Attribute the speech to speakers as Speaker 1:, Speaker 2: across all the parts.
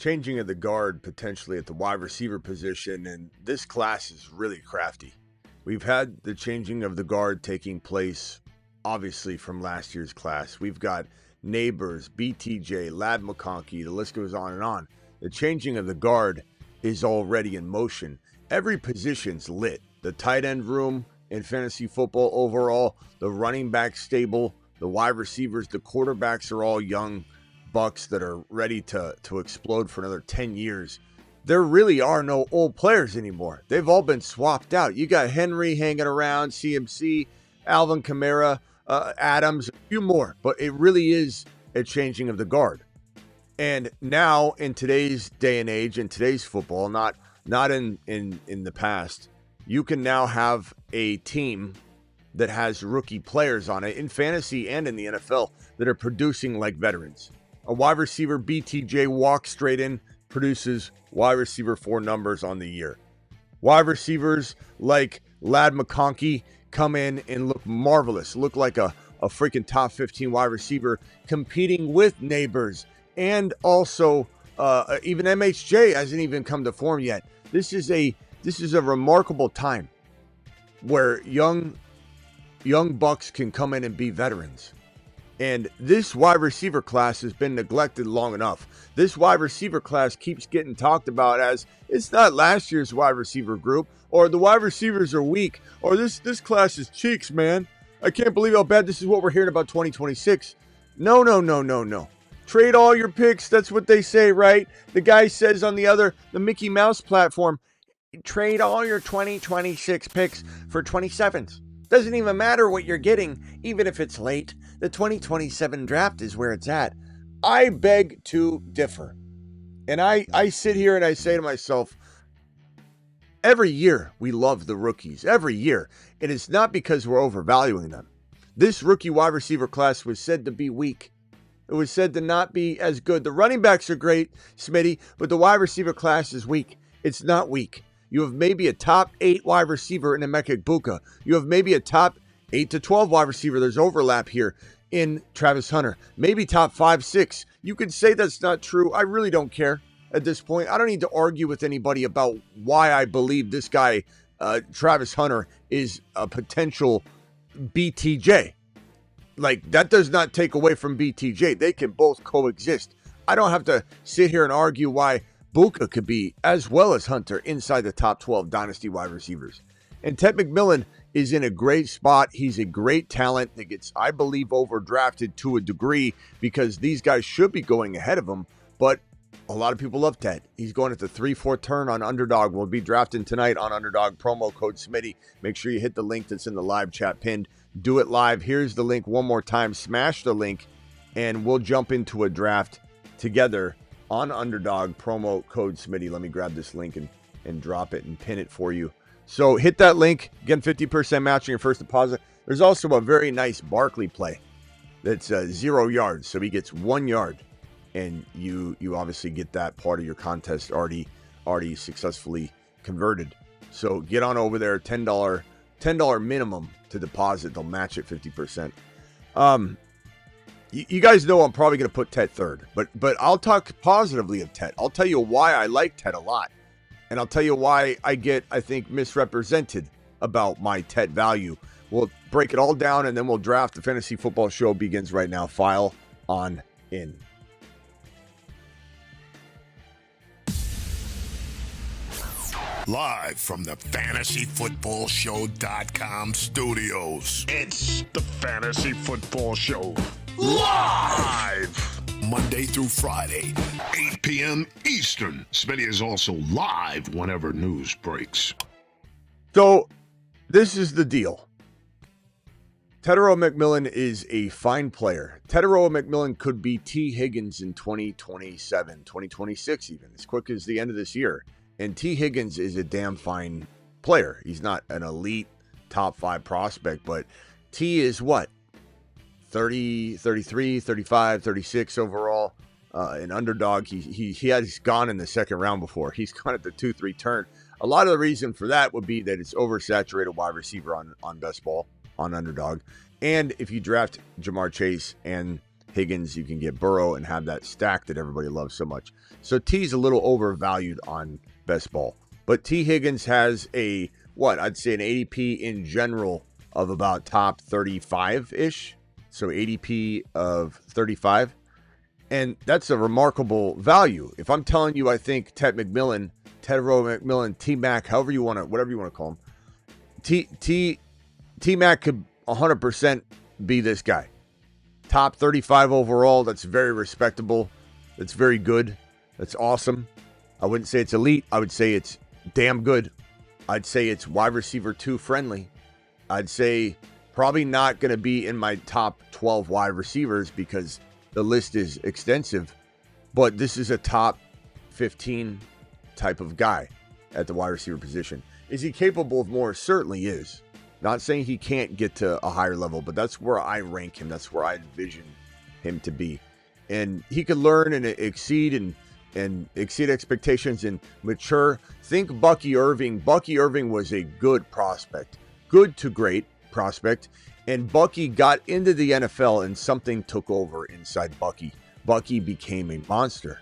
Speaker 1: changing of the guard potentially at the wide receiver position, and this class is really crafty. We've had the changing of the guard taking place, obviously, from last year's class. We've got Neighbors, BTJ, Lad McConkey, the list goes on and on. The changing of the guard is already in motion. Every position's lit. The tight end room in fantasy football overall, the running back stable, the wide receivers, the quarterbacks are all young bucks that are ready to explode for another 10 years. There really are no old players anymore. They've all been swapped out. You got Henry hanging around, CMC, Alvin Kamara, Adams, a few more. But it really is a changing of the guard. And now in today's day and age, in today's football, not in the past, you can now have a team that has rookie players on it in fantasy and in the NFL that are producing like veterans. A wide receiver, BTJ, walks straight in, produces wide receiver 4 numbers on the year. Wide receivers like Lad McConkey come in and look marvelous, look like a freaking top 15 wide receiver competing with Neighbors. And also, even MHJ hasn't even come to form yet. This is a remarkable time where young bucks can come in and be veterans. And this wide receiver class has been neglected long enough. This wide receiver class keeps getting talked about as it's not last year's wide receiver group, or the wide receivers are weak, or this class is cheeks, man. I can't believe how bad this is what we're hearing about 2026. No. Trade all your picks. That's what they say, right? The guy says on the Mickey Mouse platform, trade all your 2026 picks for 27s. Doesn't even matter what you're getting, even if it's late. The 2027 draft is where it's at. I beg to differ. And I sit here and I say to myself, every year we love the rookies. Every year. And it's not because we're overvaluing them. This rookie wide receiver class was said to be weak. It was said to not be as good. The running backs are great, Smitty, but the wide receiver class is weak. It's not weak. You have maybe a top 8 wide receiver in Emeka Egbuka. You have maybe a top 8 to 12 wide receiver. There's overlap here in Travis Hunter. Maybe top 5, 6. You could say that's not true. I really don't care at this point. I don't need to argue with anybody about why I believe this guy, Travis Hunter, is a potential BTJ. Like, that does not take away from BTJ. They can both coexist. I don't have to sit here and argue why Buka could be, as well as Hunter, inside the top 12 dynasty wide receivers. And Ted McMillan is in a great spot. He's a great talent that gets, I believe, overdrafted to a degree because these guys should be going ahead of him. But a lot of people love Ted. He's going at the 3-4 turn on Underdog. We'll be drafting tonight on Underdog. Promo code Smitty. Make sure you hit the link that's in the live chat pinned. Do it live. Here's the link one more time. Smash the link, and we'll jump into a draft together on Underdog. Promo code Smitty. Let me grab this link and drop it and pin it for you. So hit that link. Again, 50% match on your first deposit. There's also a very nice Barkley play that's 0 yards. So he gets 1 yard. And you obviously get that part of your contest already successfully converted. So get on over there. $10 minimum to deposit. They'll match it 50%. You guys know I'm probably going to put Ted third, but I'll talk positively of Ted. I'll tell you why I like Ted a lot. And I'll tell you why I think, misrepresented about my Ted value. We'll break it all down, and then we'll draft. The Fantasy Football Show begins right now. File on in.
Speaker 2: Live from the FantasyFootballShow.com studios. It's the Fantasy Football Show. Live! Monday through Friday, 8 p.m. Eastern. Smitty is also live whenever news breaks.
Speaker 1: So, this is the deal. Tedero McMillan is a fine player. Tedero McMillan could be T. Higgins in 2027, 2026 even, as quick as the end of this year. And T. Higgins is a damn fine player. He's not an elite top 5 prospect, but T is what? 30, 33, 35, 36 overall. An Underdog. He has gone in the second round before. He's gone at the 2-3 turn. A lot of the reason for that would be that it's oversaturated wide receiver on best ball, on Underdog. And if you draft Jamar Chase and Higgins, you can get Burrow and have that stack that everybody loves so much. So T's a little overvalued on best ball. But T. Higgins has I'd say an ADP in general of about top 35-ish. So ADP of 35. And that's a remarkable value. If I'm telling you I think Tedro McMillan, TMac, whatever you want to call him, TMac could 100% be this guy. Top 35 overall. That's very respectable. That's very good. That's awesome. I wouldn't say it's elite. I would say it's damn good. I'd say it's wide receiver 2 friendly. I'd say probably not going to be in my top 12 wide receivers because the list is extensive. But this is a top 15 type of guy at the wide receiver position. Is he capable of more? Certainly is. Not saying he can't get to a higher level, but that's where I rank him. That's where I envision him to be. And he could learn and exceed and exceed expectations and mature. Think Bucky Irving. Bucky Irving was a good prospect. Good to great prospect. And Bucky got into the NFL and something took over inside Bucky. Bucky became a monster.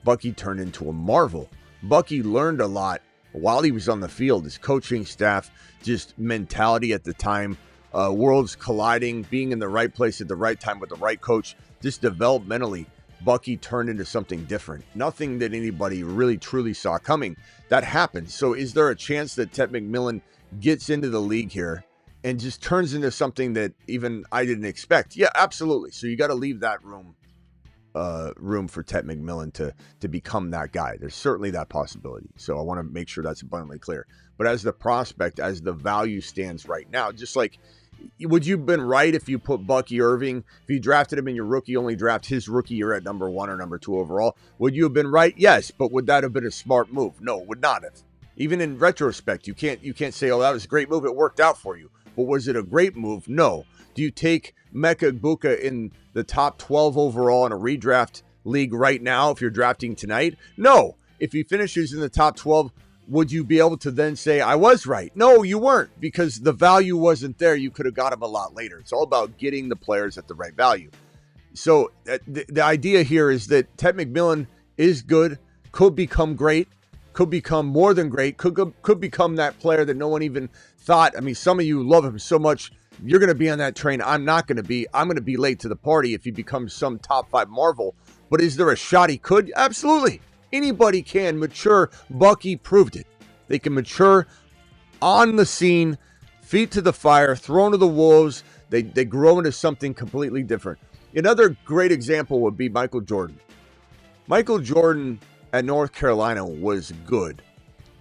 Speaker 1: Bucky turned into a marvel. Bucky learned a lot while he was on the field. His coaching staff, just mentality at the time, worlds colliding, being in the right place at the right time with the right coach, just developmentally, Bucky turned into something different. Nothing that anybody really truly saw coming. That happened. So is there a chance that Ted McMillan gets into the league here and just turns into something that even I didn't expect? Yeah, absolutely. So you got to leave that room for Ted McMillan to become that guy. There's certainly that possibility. So I want to make sure that's abundantly clear. But as the prospect, as the value stands right now, just like, would you have been right if you put Bucky Irving, if you drafted him in your rookie, only draft his rookie year at number 1 or number 2 overall? Would you have been right? Yes. But would that have been a smart move? No, would not have. Even in retrospect, you can't say, oh, that was a great move. It worked out for you. But was it a great move? No. Do you take Emeka Egbuka in the top 12 overall in a redraft league right now if you're drafting tonight? No. If he finishes in the top 12, would you be able to then say, I was right? No, you weren't, because the value wasn't there. You could have got him a lot later. It's all about getting the players at the right value. So the idea here is that Ted McMillan is good, could become great, could become more than great, could become that player that no one even thought. I mean, some of you love him so much. You're going to be on that train. I'm not going to be. I'm going to be late to the party if he becomes some top 5 marvel. But is there a shot he could? Absolutely. Anybody can mature. Bucky proved it. They can mature on the scene, feet to the fire, thrown to the wolves. They grow into something completely different. Another great example would be Michael Jordan. Michael Jordan at North Carolina was good.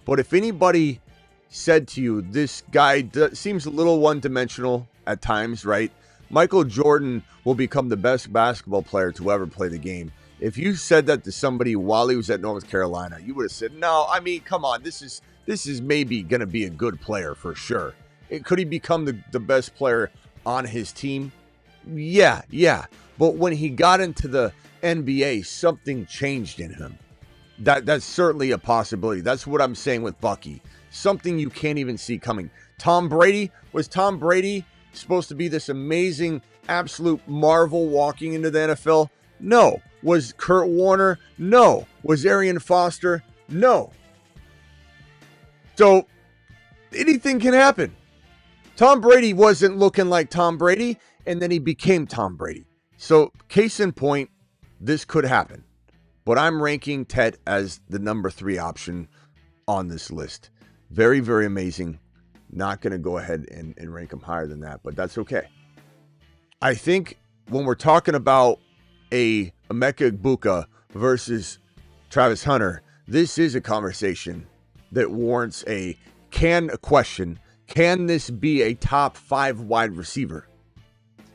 Speaker 1: But if anybody said to you, this guy seems a little one-dimensional at times, right? Michael Jordan will become the best basketball player to ever play the game. If you said that to somebody while he was at North Carolina, you would have said, no, I mean, come on, this is maybe going to be a good player for sure. Could he become the best player on his team? Yeah. But when he got into the NBA, something changed in him. That's certainly a possibility. That's what I'm saying with Bucky. Something you can't even see coming. Tom Brady, was Tom Brady supposed to be this amazing, absolute marvel walking into the NFL? No. Was Kurt Warner? No. Was Arian Foster? No. So anything can happen. Tom Brady wasn't looking like Tom Brady, and then he became Tom Brady. So case in point, this could happen. But I'm ranking Ted as the number 3 option on this list. Very, very amazing. Not going to go ahead and rank him higher than that, but that's okay. I think when we're talking about a Emeka Egbuka versus Travis Hunter, this is a conversation that warrants a question. Can this be a top 5 wide receiver?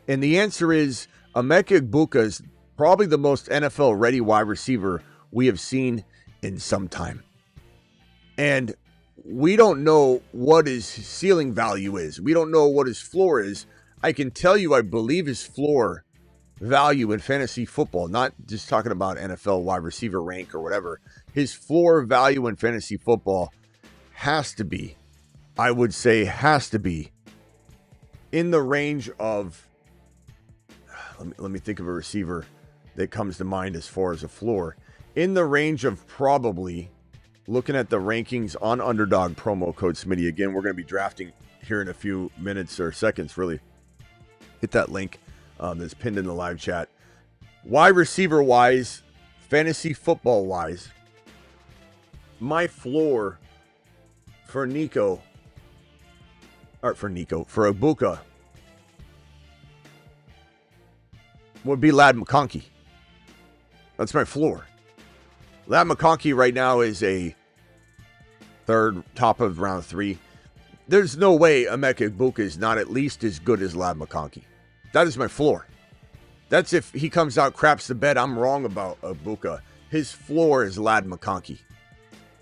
Speaker 1: And the answer is Emeka Egbuka is probably the most NFL-ready wide receiver we have seen in some time. And we don't know what his ceiling value is. We don't know what his floor is. I can tell you, I believe his floor value in fantasy football, not just talking about NFL wide receiver rank or whatever, his floor value in fantasy football has to be, I would say has to be, in the range of, let me think of a receiver that comes to mind as far as a floor. In the range of probably, looking at the rankings on Underdog, promo code Smitty. Again, we're going to be drafting here in a few minutes or seconds, really. Hit that link that's pinned in the live chat. Wide receiver wise, fantasy football wise, my floor for Egbuka would be Ladd McConkey. That's my floor. Ladd McConkey right now is a third, top of round 3. There's no way Emeka Egbuka is not at least as good as Ladd McConkey. That is my floor. That's if he comes out, craps the bed. I'm wrong about Egbuka. His floor is Ladd McConkey.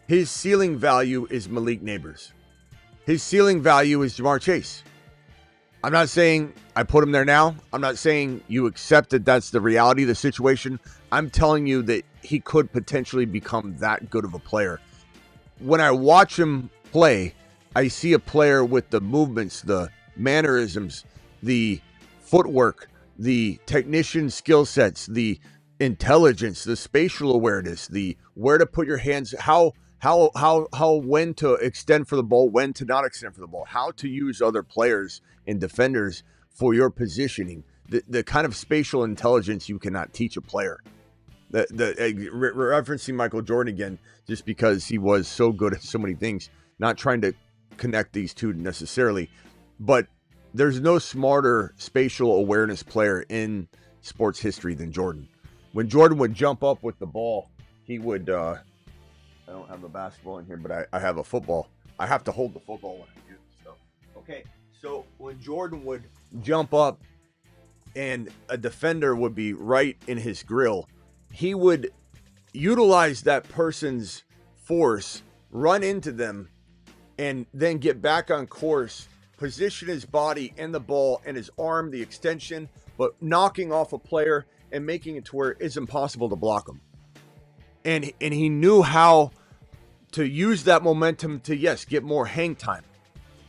Speaker 1: His ceiling value is Malik Neighbors. His ceiling value is Jamar Chase. I'm not saying I put him there now. I'm not saying you accept that that's the reality of the situation. I'm telling you that he could potentially become that good of a player. When I watch him play, I see a player with the movements, the mannerisms, the footwork, the technician skill sets, the intelligence, the spatial awareness, the where to put your hands, how when to extend for the ball, when to not extend for the ball, how to use other players and defenders for your positioning, the kind of spatial intelligence you cannot teach a player. Referencing Michael Jordan again, just because he was so good at so many things, not trying to connect these two necessarily, but there's no smarter spatial awareness player in sports history than Jordan. When Jordan would jump up with the ball, he would, I don't have a basketball in here, but I have a football. I have to hold the football when I do this. Okay, so when Jordan would jump up and a defender would be right in his grill, he would utilize that person's force, run into them, and then get back on course, position his body and the ball and his arm, the extension, but knocking off a player and making it to where it's impossible to block him. And he knew how to use that momentum to, yes, get more hang time.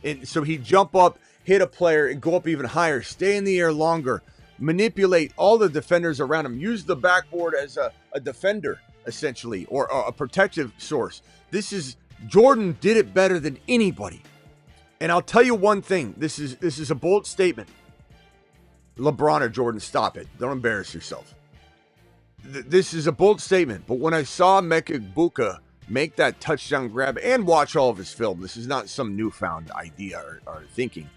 Speaker 1: And so he'd jump up, hit a player, and go up even higher, stay in the air longer, manipulate all the defenders around him, use the backboard as a defender, essentially, or a protective source. Jordan did it better than anybody. And I'll tell you one thing. This is a bold statement. LeBron or Jordan, stop it. Don't embarrass yourself. This is a bold statement. But when I saw Emeka Egbuka make that touchdown grab and watch all of his film, this is not some newfound idea or thinking.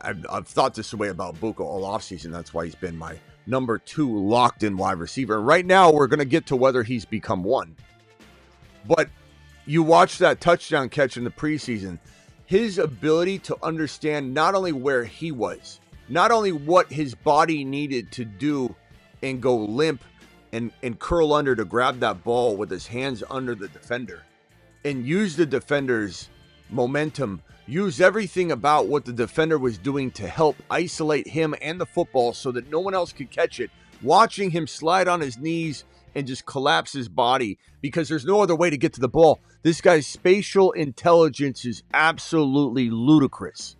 Speaker 1: I've thought this way about Egbuka all offseason. That's why he's been my number 2 locked-in wide receiver. And right now, we're going to get to whether he's become one. But you watch that touchdown catch in the preseason, his ability to understand not only where he was, not only what his body needed to do and go limp and curl under to grab that ball with his hands under the defender and use the defender's momentum, use everything about what the defender was doing to help isolate him and the football so that no one else could catch it, watching him slide on his knees and just collapse his body because there's no other way to get to the ball. This guy's spatial intelligence is absolutely ludicrous.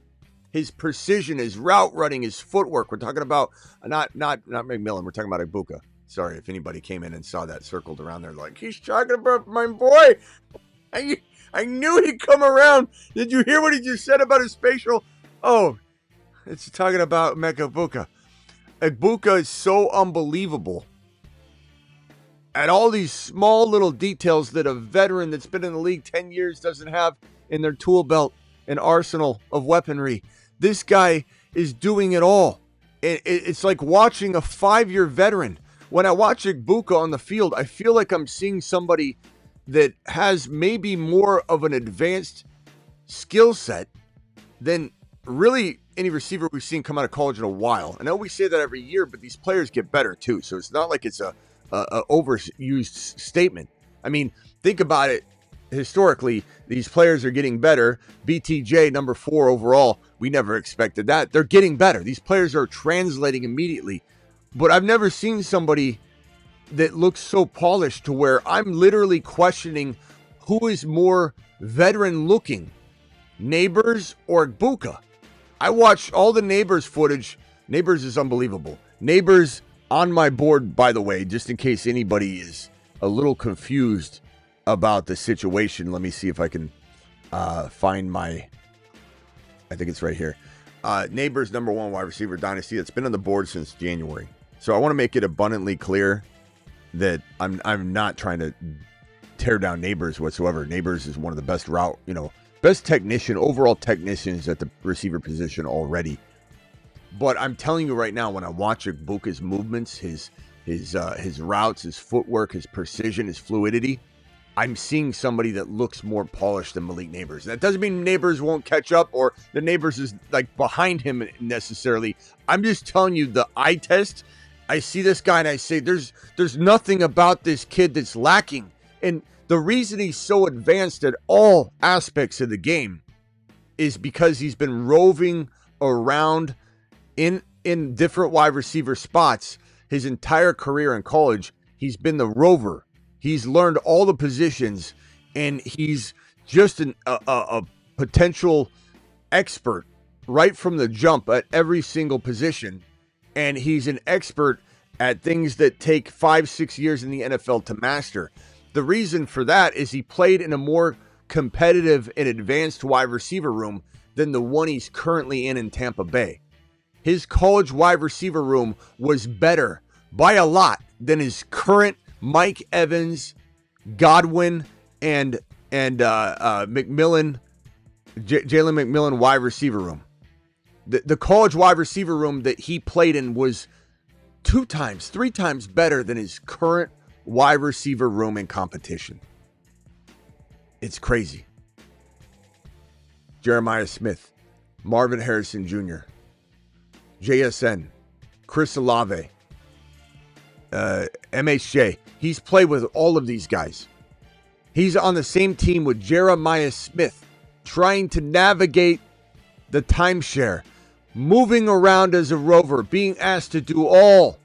Speaker 1: His precision, his route running, his footwork. We're talking about not McMillan. We're talking about Egbuka. Sorry if anybody came in and saw that circled around there like, he's talking about my boy. I knew he'd come around. Did you hear what he just said about his spatial? Oh, it's talking about Emeka Egbuka. Egbuka is so unbelievable at all these small little details that a veteran that's been in the league 10 years doesn't have in their tool belt and arsenal of weaponry. This guy is doing it all. It's like watching a 5-year veteran. When I watch Egbuka on the field, I feel like I'm seeing somebody that has maybe more of an advanced skill set than really any receiver we've seen come out of college in a while. I know we say that every year, but these players get better too. So it's not like it's a overused statement. I mean, think about it. Historically, these players are getting better. BTJ, number 4 overall, we never expected that. They're getting better. These players are translating immediately. But I've never seen somebody that looks so polished to where I'm literally questioning who is more veteran looking, Neighbors or Egbuka. I watched all the Neighbors footage. Neighbors is unbelievable. Neighbors on my board, by the way, just in case anybody is a little confused about the situation. Let me see if I can find I think it's right here. Neighbors, number 1 wide receiver dynasty. That's been on the board since January. So I want to make it abundantly clear that I'm not trying to tear down Neighbors whatsoever. Neighbors is one of the best best overall technicians at the receiver position already. But I'm telling you right now, when I watch Egbuka's movements, his routes, his footwork, his precision, his fluidity, I'm seeing somebody that looks more polished than Malik Neighbors. That doesn't mean Neighbors won't catch up or the Neighbors is like behind him necessarily. I'm just telling you the eye test. I see this guy and I say, there's nothing about this kid that's lacking. And the reason he's so advanced at all aspects of the game is because he's been roving around in different wide receiver spots his entire career in college. He's been the rover. He's learned all the positions, and he's just a potential expert right from the jump at every single position. And he's an expert at things that take 5-6 years in the NFL to master. The reason for that is he played in a more competitive and advanced wide receiver room than the one he's currently in Tampa Bay. His college wide receiver room was better by a lot than his current Mike Evans, Godwin, and McMillan, Jalen McMillan wide receiver room. The college wide receiver room that he played in was 2 times, 3 times better than his current wide receiver room in competition. It's crazy. Jeremiah Smith, Marvin Harrison Jr., JSN, Chris Olave, MHJ. He's played with all of these guys. He's on the same team with Jeremiah Smith, trying to navigate the timeshare, moving around as a rover, being asked to do all,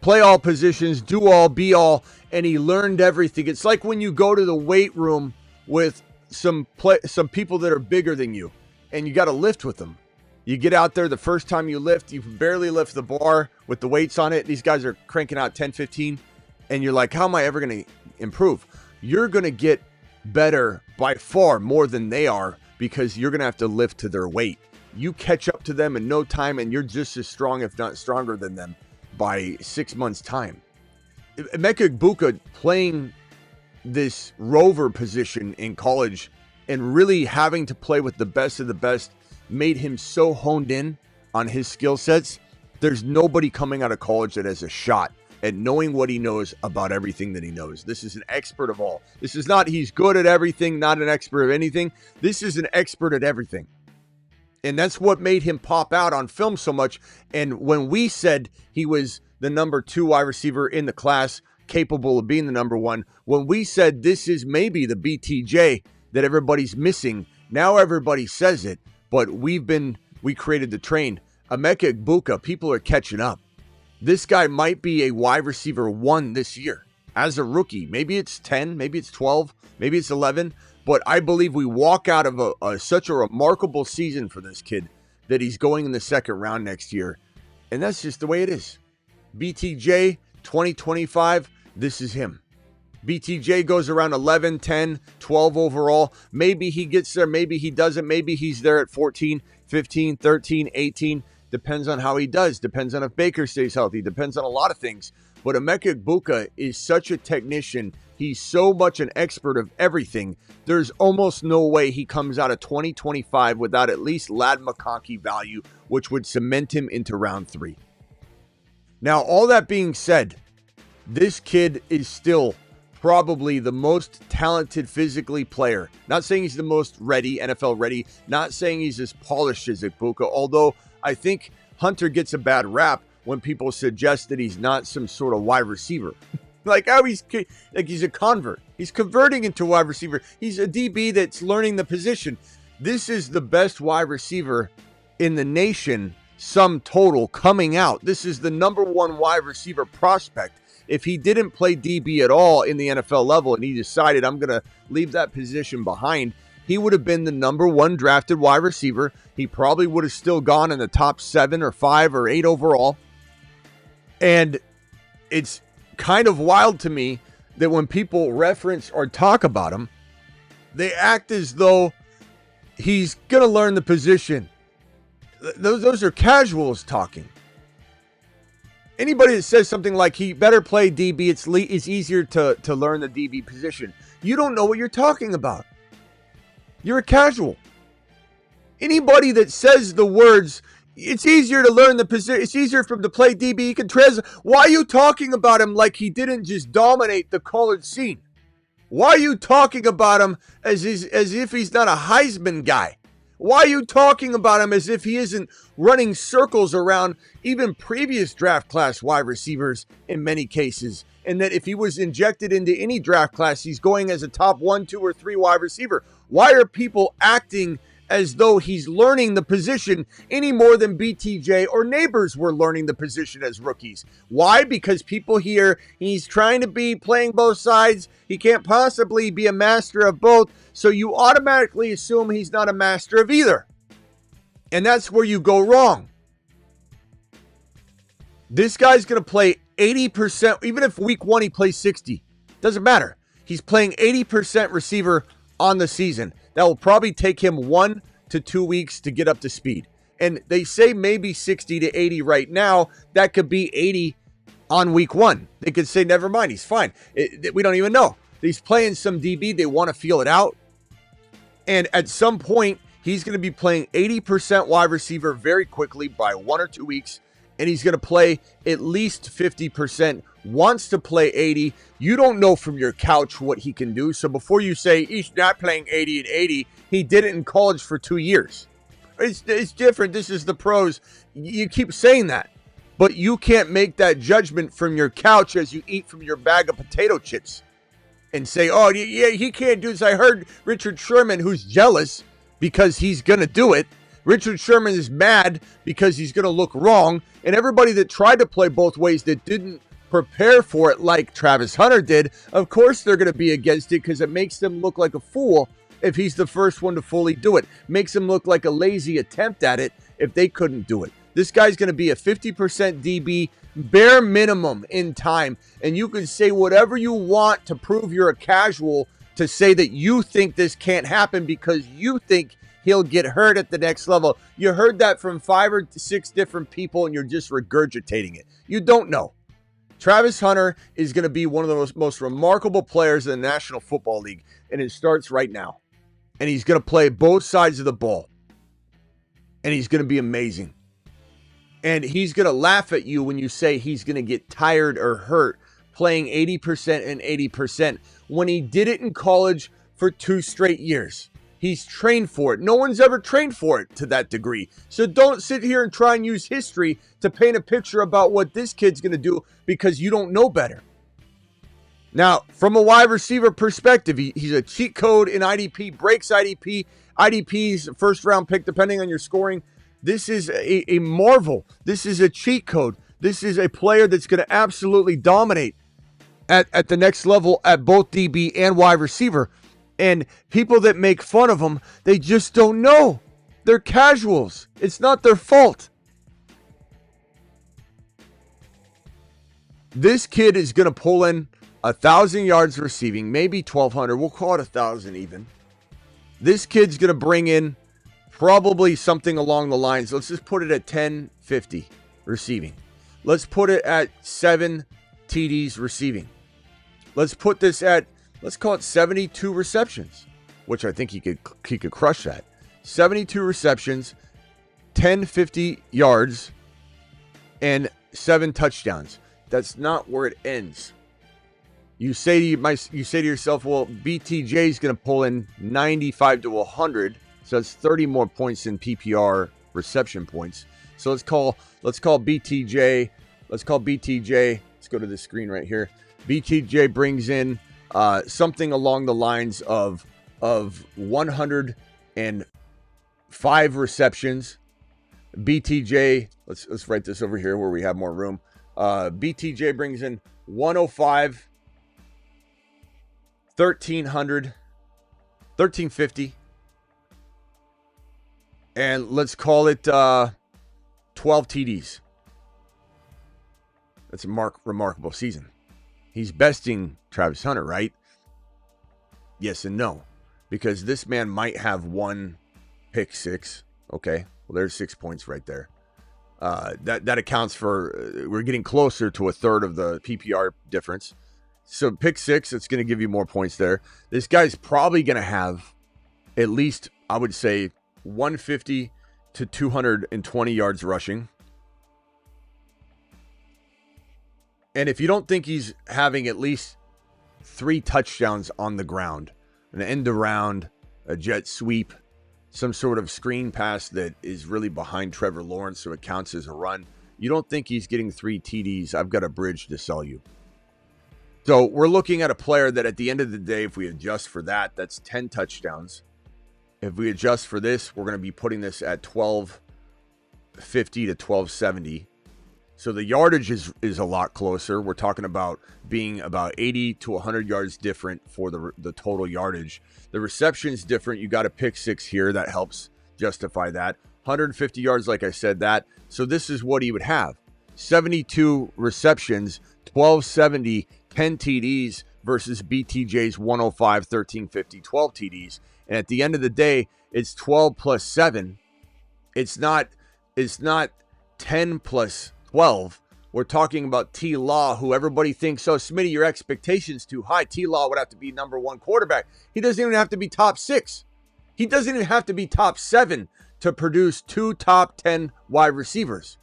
Speaker 1: play all positions, do all, be all, and he learned everything. It's like when you go to the weight room with some people that are bigger than you, and you got to lift with them. You get out there, the first time you lift, you barely lift the bar with the weights on it. These guys are cranking out 10, 15, and you're like, how am I ever going to improve? You're going to get better by far more than they are because you're going to have to lift to their weight. You catch up to them in no time, and you're just as strong, if not stronger than them by 6 months' time. Emeka Egbuka playing this rover position in college and really having to play with the best of the best made him so honed in on his skill sets. There's nobody coming out of college that has a shot at knowing what he knows about everything that he knows. This is an expert of all. This is not he's good at everything, not an expert of anything. This is an expert at everything. And that's what made him pop out on film so much. And when we said he was the number 2 wide receiver in the class, capable of being the number 1, when we said this is maybe the BTJ that everybody's missing, now everybody says it, but we created the train. Emeka Egbuka, people are catching up. This guy might be a wide receiver 1 this year as a rookie. Maybe it's 10, maybe it's 12, maybe it's 11. But I believe we walk out of such a remarkable season for this kid that he's going in the second round next year. And that's just the way it is. BTJ 2025, this is him. BTJ goes around 11, 10, 12 overall. Maybe he gets there, maybe he doesn't. Maybe he's there at 14, 15, 13, 18. Depends on how he does. Depends on if Baker stays healthy. Depends on a lot of things. But Emeka Egbuka is such a technician. He's so much an expert of everything. There's almost no way he comes out of 2025 without at least Ladd McConkey value, which would cement him into round 3. Now, all that being said, this kid is still probably the most talented physically player. Not saying he's the most ready, NFL ready. Not saying he's as polished as Egbuka, although I think Hunter gets a bad rap when people suggest that he's not some sort of wide receiver. Like, oh, he's a convert. He's converting into wide receiver. He's a DB that's learning the position. This is the best wide receiver in the nation, sum total, coming out. This is the number 1 wide receiver prospect. If he didn't play DB at all in the NFL level and he decided, I'm going to leave that position behind, he would have been the number 1 drafted wide receiver. He probably would have still gone in the top 7 or 5 or 8 overall. And it's kind of wild to me that when people reference or talk about him, they act as though he's going to learn the position. Those are casuals talking. Anybody that says something like he better play DB, it's easier to learn the DB position. You don't know what you're talking about. You're a casual. Anybody that says the words, it's easier to learn the position, it's easier for him to play DB, he can translate. Why are you talking about him like he didn't just dominate the college scene? Why are you talking about him as if he's not a Heisman guy? Why are you talking about him as if he isn't running circles around even previous draft class wide receivers in many cases? And that if he was injected into any draft class, he's going as a top 1, 2, or 3 wide receiver. Why are people acting as though he's learning the position any more than BTJ or Neighbors were learning the position as rookies? Why? Because people hear he's trying to be playing both sides. He can't possibly be a master of both. So you automatically assume he's not a master of either. And that's where you go wrong. This guy's going to play 80%, even if week 1 he plays 60. Doesn't matter. He's playing 80% receiver on the season. That will probably take him 1 to 2 weeks to get up to speed. And they say maybe 60 to 80 right now. That could be 80 on week 1. They could say, never mind, he's fine. We don't even know. He's playing some DB. They want to feel it out. And at some point, he's going to be playing 80% wide receiver very quickly by 1 or 2 weeks. And he's going to play at least 50%, wants to play 80. You don't know from your couch what he can do. So before you say he's not playing 80 and 80, he did it in college for 2 years. It's different. This is the pros. You keep saying that, but you can't make that judgment from your couch as you eat from your bag of potato chips and say, oh, yeah, he can't do this. I heard Richard Sherman, who's jealous because he's going to do it. Richard Sherman is mad because he's going to look wrong. And everybody that tried to play both ways that didn't prepare for it like Travis Hunter did, of course they're going to be against it because it makes them look like a fool if he's the first one to fully do it. Makes him look like a lazy attempt at it if they couldn't do it. This guy's going to be a 50% DB, bare minimum in time. And you can say whatever you want to prove you're a casual, to say that you think this can't happen because you think he'll get hurt at the next level. You heard that from 5 or 6 different people and you're just regurgitating it. You don't know. Travis Hunter is going to be one of the most remarkable players in the National Football League, and it starts right now. And he's going to play both sides of the ball. And he's going to be amazing. And he's going to laugh at you when you say he's going to get tired or hurt playing 80% and 80% when he did it in college for 2 straight years. He's trained for it. No one's ever trained for it to that degree. So don't sit here and try and use history to paint a picture about what this kid's going to do because you don't know better. Now, from a wide receiver perspective, he's a cheat code in IDP, breaks IDP. IDP's first round pick, depending on your scoring. This is a marvel. This is a cheat code. This is a player that's going to absolutely dominate at the next level at both DB and wide receiver. And people that make fun of them, they just don't know. They're casuals. It's not their fault. This kid is going to pull in 1,000 yards receiving, maybe 1,200. We'll call it 1,000 even. This kid's going to bring in probably something along the lines. Let's just put it at 1050 receiving. Let's put it at 7 TDs receiving. Let's put this at, let's call it 72 receptions, which I think he could crush that. 72 receptions, 1050 yards, and 7 touchdowns. That's not where it ends. You say to yourself, well, BTJ is going to pull in 95 to 100, so that's 30 more points in PPR reception points. So let's call BTJ. Let's call BTJ. Let's go to the screen right here. BTJ brings in something along the lines of 105 receptions. BTJ, let's write this over here where we have more room. BTJ brings in 105, 1,300, 1,350, and let's call it 12 TDs. That's a remarkable season. He's besting Travis Hunter, right? Yes and no. Because this man might have one pick six. Okay, well, there's 6 points right there. That accounts for, we're getting closer to a third of the PPR difference. So pick six, it's going to give you more points there. This guy's probably going to have at least, I would say, 150 to 220 yards rushing. And if you don't think he's having at least 3 touchdowns on the ground, an end around, a jet sweep, some sort of screen pass that is really behind Trevor Lawrence so it counts as a run, you don't think he's getting 3 TDs, I've got a bridge to sell you. So we're looking at a player that at the end of the day, if we adjust for that, that's 10 touchdowns. If we adjust for this, we're going to be putting this at 1250 to 1270. So the yardage is a lot closer. We're talking about being about 80 to 100 yards different for the total yardage. The reception's different. You got a pick six here. That helps justify that. 150 yards, like I said, that. So this is what he would have. 72 receptions, 1270, 10 TDs versus BTJ's 105, 1350, 12 TDs. And at the end of the day, it's 12 plus 7. It's not 10 plus 12. We're talking about T. Law, who everybody thinks, oh, Smitty, your expectations too high. T. Law would have to be number 1 quarterback. He doesn't even have to be top 6. He doesn't even have to be top 7 to produce 2 top 10 wide receivers.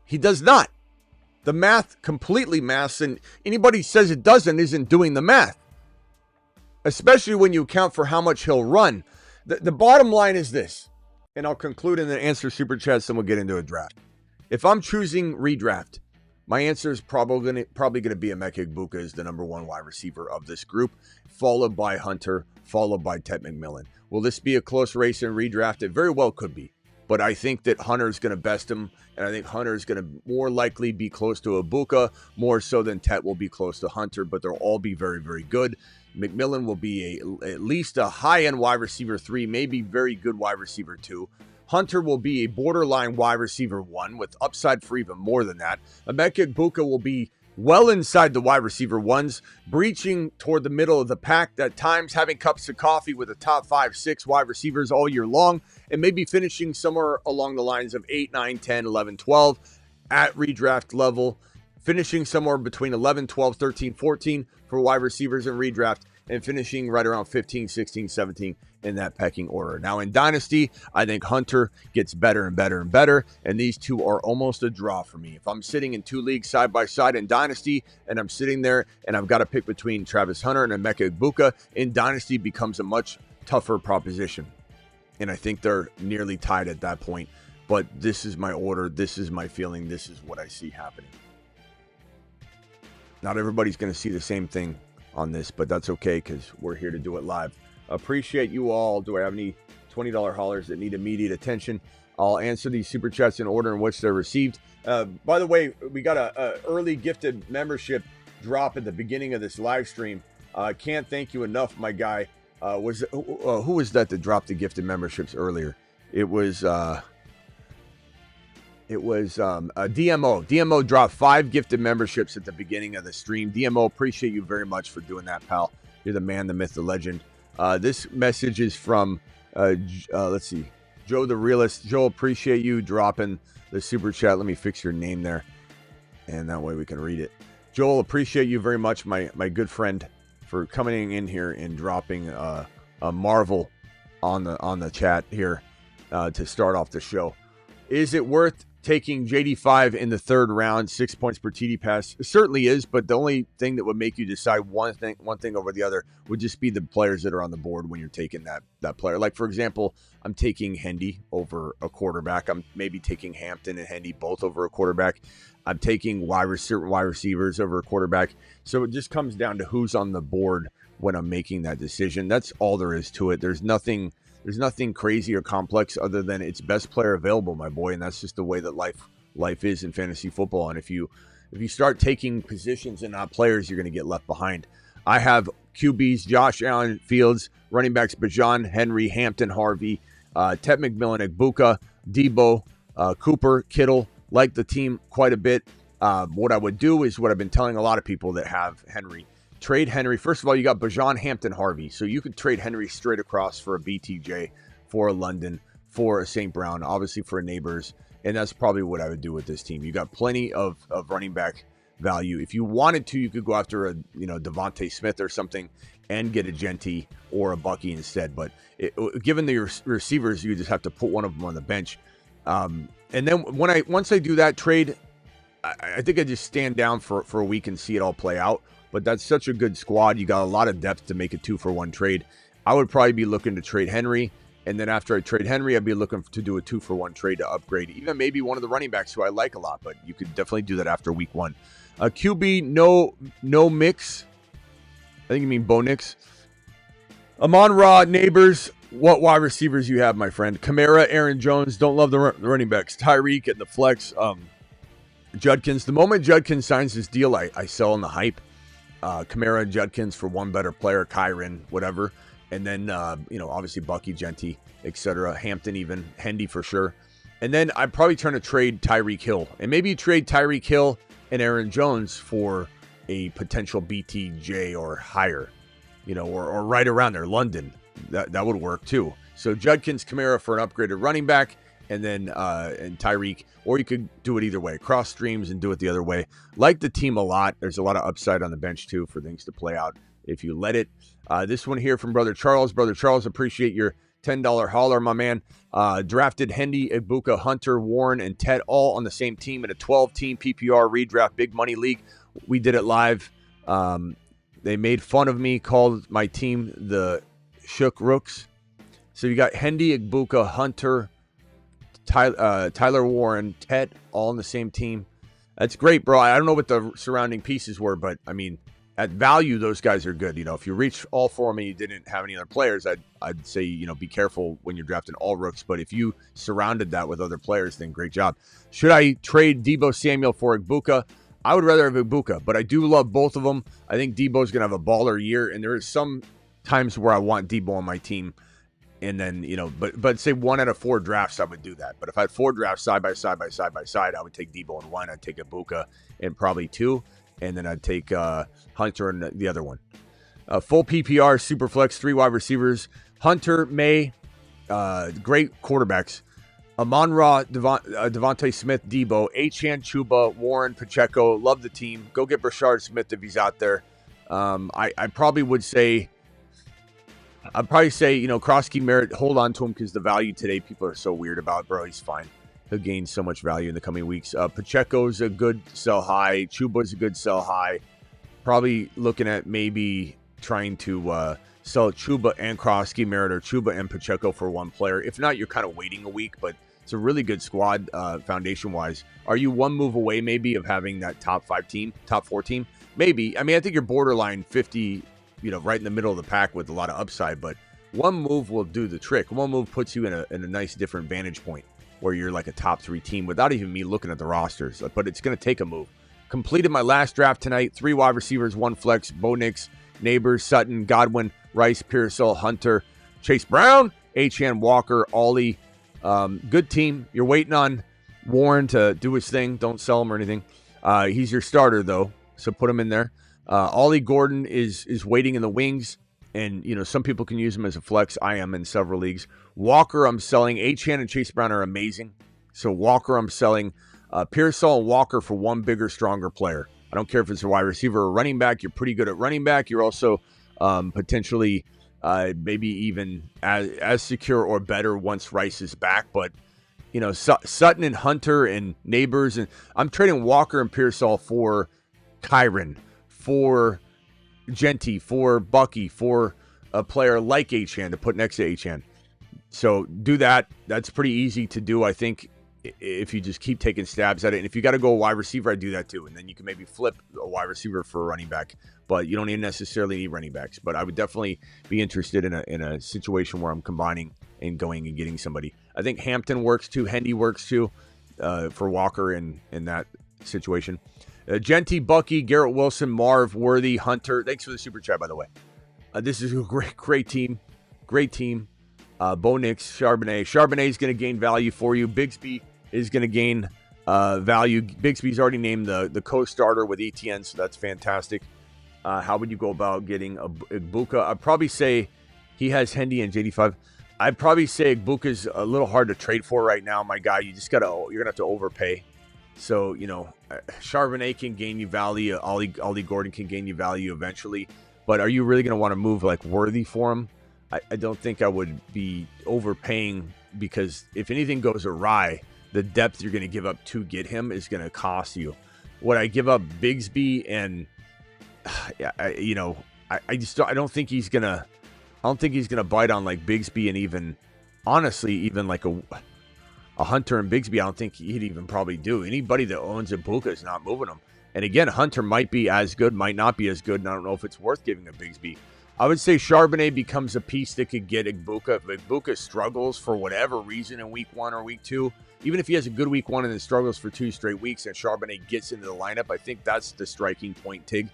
Speaker 1: He does not. The math completely masks, and anybody who says it doesn't isn't doing the math, especially when you account for how much he'll run. The bottom line is this, and I'll conclude and then answer super chats, and we'll get into a draft. If I'm choosing redraft, my answer is probably going to be Emeka Egbuka is the number 1 wide receiver of this group, followed by Hunter, followed by Ted McMillan. Will this be a close race in redraft? It very well could be. But I think that Hunter is going to best him, and I think Hunter is going to more likely be close to Egbuka, more so than Tet will be close to Hunter, but they'll all be very, very good. McMillan will be at least a high-end wide receiver 3, maybe very good wide receiver 2. Hunter will be a borderline wide receiver 1 with upside for even more than that. Emeka Egbuka will be well inside the wide receiver 1s, breaching toward the middle of the pack at times, having cups of coffee with the top 5, 6 wide receivers all year long, and maybe finishing somewhere along the lines of 8, 9, 10, 11, 12 at redraft level, finishing somewhere between 11, 12, 13, 14 for wide receivers in redraft, and finishing right around 15, 16, 17 in that pecking order. Now in Dynasty, I think Hunter gets better and better and better, and these two are almost a draw for me. If I'm sitting in 2 leagues side by side in Dynasty, and I'm sitting there and I've got to pick between Travis Hunter and Emeka Egbuka, in Dynasty becomes a much tougher proposition. And I think they're nearly tied at that point. But this is my order, this is my feeling, this is what I see happening. Not everybody's going to see the same thing on this, but that's okay because we're here to do it live. Appreciate you all. Do I have any $20 haulers that need immediate attention? I'll answer these super chats in order in which they're received. By the way, we got a early gifted membership drop at the beginning of this live stream. Can't thank you enough, my guy. Who was that dropped the gifted memberships earlier? It was DMO. DMO dropped 5 gifted memberships at the beginning of the stream. DMO, appreciate you very much for doing that, pal. You're the man, the myth, the legend. This message is from, let's see, Joe the Realist. Joe, appreciate you dropping the super chat. Let me fix your name there, and that way we can read it. Joel, appreciate you very much, my good friend, for coming in here and dropping a marvel on the chat here to start off the show. Is it worth taking JD5 in the 3rd round, 6 points per TD pass? It certainly is, but the only thing that would make you decide one thing over the other would just be the players that are on the board when you're taking that player. Like, for example, I'm taking Hendy over a quarterback. I'm maybe taking Hampton and Hendy both over a quarterback. I'm taking certain wide receivers over a quarterback. So it just comes down to who's on the board when I'm making that decision. That's all there is to it. There's nothing crazy or complex other than it's best player available, my boy, and that's just the way that life is in fantasy football. And if you start taking positions and not players, you're going to get left behind. I have QBs, Josh Allen, Fields, running backs, Bajan, Henry, Hampton, Harvey, Tet McMillan, Egbuka, Debo, Cooper, Kittle. Like the team quite a bit. What I would do is what I've been telling a lot of people that have Henry. Trade Henry. First of all, you got Bajan, Hampton, Harvey. So you could trade Henry straight across for a BTJ, for a London, for a St. Brown, obviously for a Neighbors. And that's probably what I would do with this team. You got plenty of running back value. If you wanted to, you could go after a Devontae Smith or something and get a Genty or a Bucky instead. But given the receivers, you just have to put one of them on the bench. And then once I do that trade, I think I just stand down for a week and see it all play out. But that's such a good squad. You got a lot of depth to make a 2-for-1 trade. I would probably be looking to trade Henry. And then after I trade Henry, I'd be looking to do a 2-for-1 trade to upgrade even maybe one of the running backs who I like a lot. But you could definitely do that after week 1. QB, no mix. I think you mean Bo Nix. Amon-Ra, Neighbors. What wide receivers you have, my friend? Kamara, Aaron Jones. Don't love the running backs. Tyreek and the flex. Judkins. The moment Judkins signs his deal, I sell on the hype. Kamara and Judkins for one better player, Kyron, whatever. And then, obviously Bucky, Genty, etc. Hampton even, Hendy for sure. And then I'd probably turn to trade Tyreek Hill. And maybe you trade Tyreek Hill and Aaron Jones for a potential BTJ or higher, or right around there, London. That would work too. So Judkins, Kamara for an upgraded running back. And then and Tyreek, or you could do it either way, cross streams and do it the other way. Like the team a lot. There's a lot of upside on the bench too for things to play out if you let it. This one here from Brother Charles. Brother Charles, appreciate your $10 holler, my man. Drafted Hendy, Egbuka, Hunter, Warren, and Ted all on the same team in a 12-team PPR redraft big money league. We did it live. They made fun of me, called my team the Shook Rooks. So you got Hendy, Egbuka, Hunter, Tyler Warren, Ted, all on the same team. That's great, bro. I don't know what the surrounding pieces were, but I mean, at value, those guys are good. If you reach all for them and you didn't have any other players, I'd say, be careful when you're drafting all rooks. But if you surrounded that with other players, then great job. Should I trade Deebo Samuel for Egbuka? I would rather have Egbuka, but I do love both of them. I think Deebo's going to have a baller year, and there is some times where I want Deebo on my team. And then, but say 1 out of 4 drafts, I would do that. But if I had 4 drafts side by side, I would take Deebo in 1. I'd take Egbuka in probably 2. And then I'd take Hunter in the other one. Full PPR, super flex, 3 wide receivers. Hunter, May, great quarterbacks. Amon-Ra, Devontae Smith, Deebo, Achane, Chuba, Warren, Pacheco. Love the team. Go get Brashard Smith if he's out there. I probably would say... I'd probably say, Krosky, Merritt, hold on to him because the value today, people are so weird about. Bro, he's fine. He'll gain so much value in the coming weeks. Pacheco's a good sell high. Chuba's a good sell high. Probably looking at maybe trying to sell Chuba and Krosky, Merritt, or Chuba and Pacheco for one player. If not, you're kind of waiting a week, but it's a really good squad foundation-wise. Are you one move away maybe of having that top 4 team? Maybe. I mean, I think you're borderline 50, right in the middle of the pack with a lot of upside, but one move will do the trick. One move puts you in a nice different vantage point where you're like a top 3 team without even me looking at the rosters, but it's going to take a move. Completed my last draft tonight. 3 wide receivers, 1 flex, Bo Nix, Neighbors, Sutton, Godwin, Rice, Pearsall, Hunter, Chase Brown, Achane, Walker, Ollie. Good team. You're waiting on Warren to do his thing. Don't sell him or anything. He's your starter though, so put him in there. Ollie Gordon is waiting in the wings, and some people can use him as a flex. I am in several leagues. Walker I'm selling. Achane and Chase Brown are amazing, so Walker I'm selling. Pearsall and Walker for one bigger, stronger player. I don't care if it's a wide receiver or running back. You're pretty good at running back. You're also potentially maybe even as secure or better once Rice is back. But Sutton and Hunter and Neighbors, and I'm trading Walker and Pearsall for Kyron, for Genty, for Bucky, for a player like Achane to put next to Achane. So do that. That's pretty easy to do, I think, if you just keep taking stabs at it. And if you got to go a wide receiver, I do that too. And then you can maybe flip a wide receiver for a running back. But you don't even necessarily need running backs. But I would definitely be interested in a situation where I'm combining and going and getting somebody. I think Hampton works too. Hendy works too for Walker in that situation. Genty, Bucky, Garrett Wilson, Marv, Worthy, Hunter. Thanks for the super chat, by the way. This is a great team. Great team. Bo Nix, Charbonnet. Charbonnet is going to gain value for you. Bigsby is going to gain value. Bigsby's already named the co-starter with ETN, so that's fantastic. How would you go about getting Egbuka? I'd probably say he has Hendy and JD5. I'd probably say Egbuka's a little hard to trade for right now, my guy. You're gonna have to overpay. So, Charbonnet can gain you value. Ollie Gordon can gain you value eventually. But are you really going to want to move like Worthy for him? I don't think I would be overpaying, because if anything goes awry, the depth you're going to give up to get him is going to cost you. Would I give up Bigsby? And I don't think he's going to bite on like Bigsby, and even honestly, even like a Hunter and Bigsby, I don't think he'd even probably do. Anybody that owns Egbuka is not moving him. And again, Hunter might be as good, might not be as good, and I don't know if it's worth giving a Bigsby. I would say Charbonnet becomes a piece that could get Egbuka. If Egbuka struggles for whatever reason in week 1 or week 2, even if he has a good week 1 and then struggles for 2 straight weeks and Charbonnet gets into the lineup, I think that's the striking point, Tig.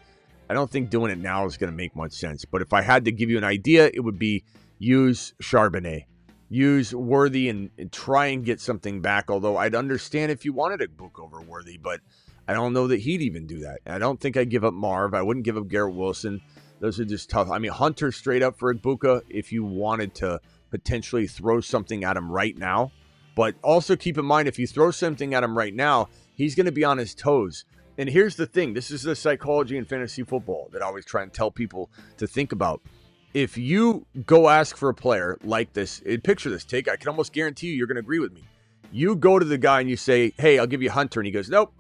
Speaker 1: I don't think doing it now is going to make much sense. But if I had to give you an idea, it would be use Charbonnet. Use Worthy and try and get something back. Although I'd understand if you wanted Egbuka over Worthy, but I don't know that he'd even do that. And I don't think I'd give up Marv. I wouldn't give up Garrett Wilson. Those are just tough. I mean, Hunter straight up for Egbuka if you wanted to potentially throw something at him right now. But also keep in mind, if you throw something at him right now, he's going to be on his toes. And here's the thing. This is the psychology in fantasy football that I always try and tell people to think about. If you go ask for a player like this, picture this, Tig, I can almost guarantee you're going to agree with me. You go to the guy and you say, hey, I'll give you Hunter. And he goes, nope.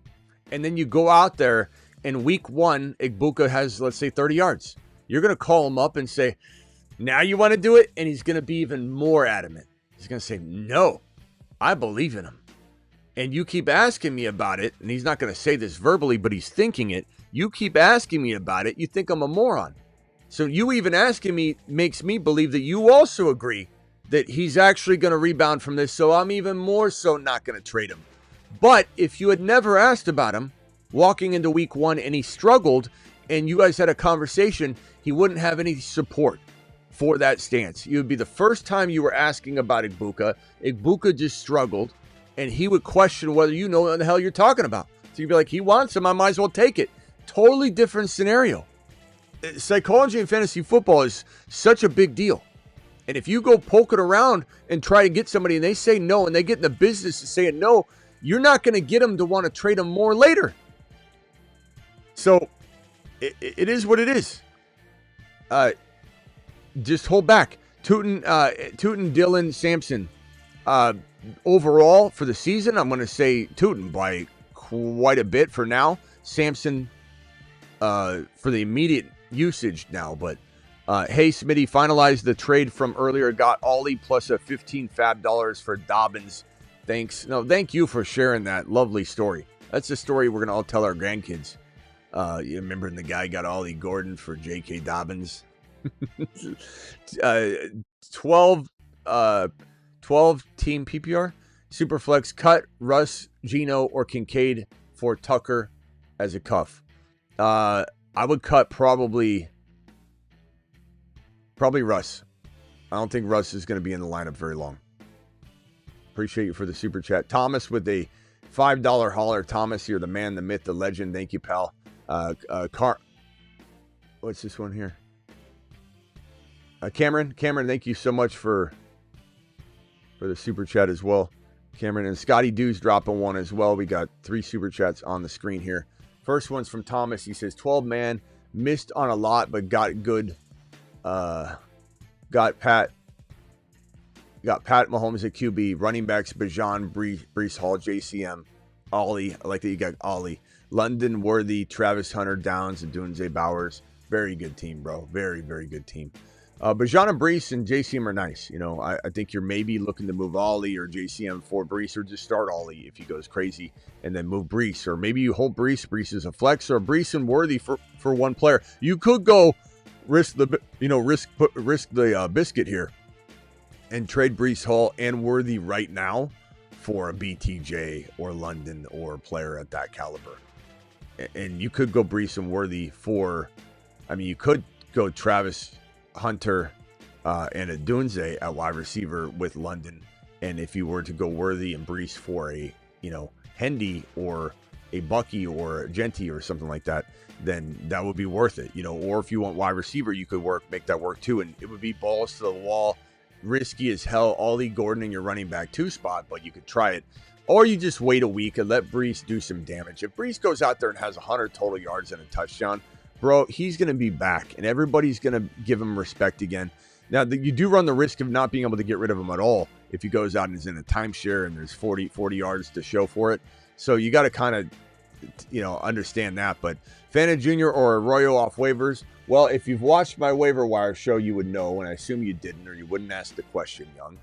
Speaker 1: And then you go out there and week 1, Egbuka has, let's say, 30 yards. You're going to call him up and say, now you want to do it? And he's going to be even more adamant. He's going to say, no, I believe in him. And you keep asking me about it. And he's not going to say this verbally, but he's thinking it. You keep asking me about it. You think I'm a moron. So you even asking me makes me believe that you also agree that he's actually going to rebound from this. So I'm even more so not going to trade him. But if you had never asked about him walking into week 1 and he struggled and you guys had a conversation, he wouldn't have any support for that stance. It would be the first time you were asking about Egbuka. Egbuka just struggled and he would question whether you know what the hell you're talking about. So you'd be like, he wants him, I might as well take it. Totally different scenario. Psychology in fantasy football is such a big deal. And if you go poking around and try to get somebody and they say no and they get in the business of saying no, you're not going to get them to want to trade them more later. So it is what it is. Just hold back. Tootin, Dylan, Sampson. Overall for the season, I'm going to say Tootin by quite a bit for now. Sampson for the immediate usage now. But hey, Smitty, finalized the trade from earlier. Got Ollie plus a $15 fab for Dobbins. Thanks. No, thank you for sharing that lovely story. That's a story we're going to all tell our grandkids. You remember the guy got Ollie Gordon for J.K. Dobbins? 12 team PPR. Superflex cut Russ, Gino, or Kincaid for Tucker as a cuff. I would cut probably Russ. I don't think Russ is going to be in the lineup very long. Appreciate you for the super chat. Thomas with a $5 hauler. Thomas, you're the man, the myth, the legend. Thank you, pal. What's this one here? Cameron, thank you so much for the super chat as well. Cameron and Scotty Dews dropping one as well. We got 3 super chats on the screen here. First one's from Thomas. He says 12 man, missed on a lot, but got good. Got Pat Mahomes at QB, running backs Bijan, Breece Hall, JCM, Ollie. I like that you got Ollie. London, Worthy, Travis Hunter, Downs, and Dunze Bowers. Very good team, bro. Very, very good team. Bijan and Breece and JCM are nice. I think you're maybe looking to move Ollie or JCM for Breece, or just start Ollie if he goes crazy and then move Breece. Or maybe you hold Breece. Breece is a flex, or Breece and Worthy for one player. You could go risk the biscuit here and trade Breece Hall and Worthy right now for a BTJ or London or a player at that caliber. And you could go Breece and Worthy you could go Travis Hunter and a Dunze at wide receiver with London. And if you were to go Worthy and Breece for a, Hendy or a Bucky or a Genty or something like that, then that would be worth it, you know. Or if you want wide receiver, you could make that work too, and it would be balls to the wall, risky as hell. Ollie Gordon in your running back 2 spot, but you could try it. Or you just wait a week and let Brees do some damage. If Brees goes out there and has 100 total yards and a touchdown, bro, he's going to be back, and everybody's going to give him respect again. Now, you do run the risk of not being able to get rid of him at all if he goes out and is in a timeshare and there's 40 yards to show for it. So you got to kind of, you know, understand that. But Fannin Jr. or Arroyo off waivers, well, if you've watched my waiver wire show, you would know, and I assume you didn't, or you wouldn't ask the question, Young.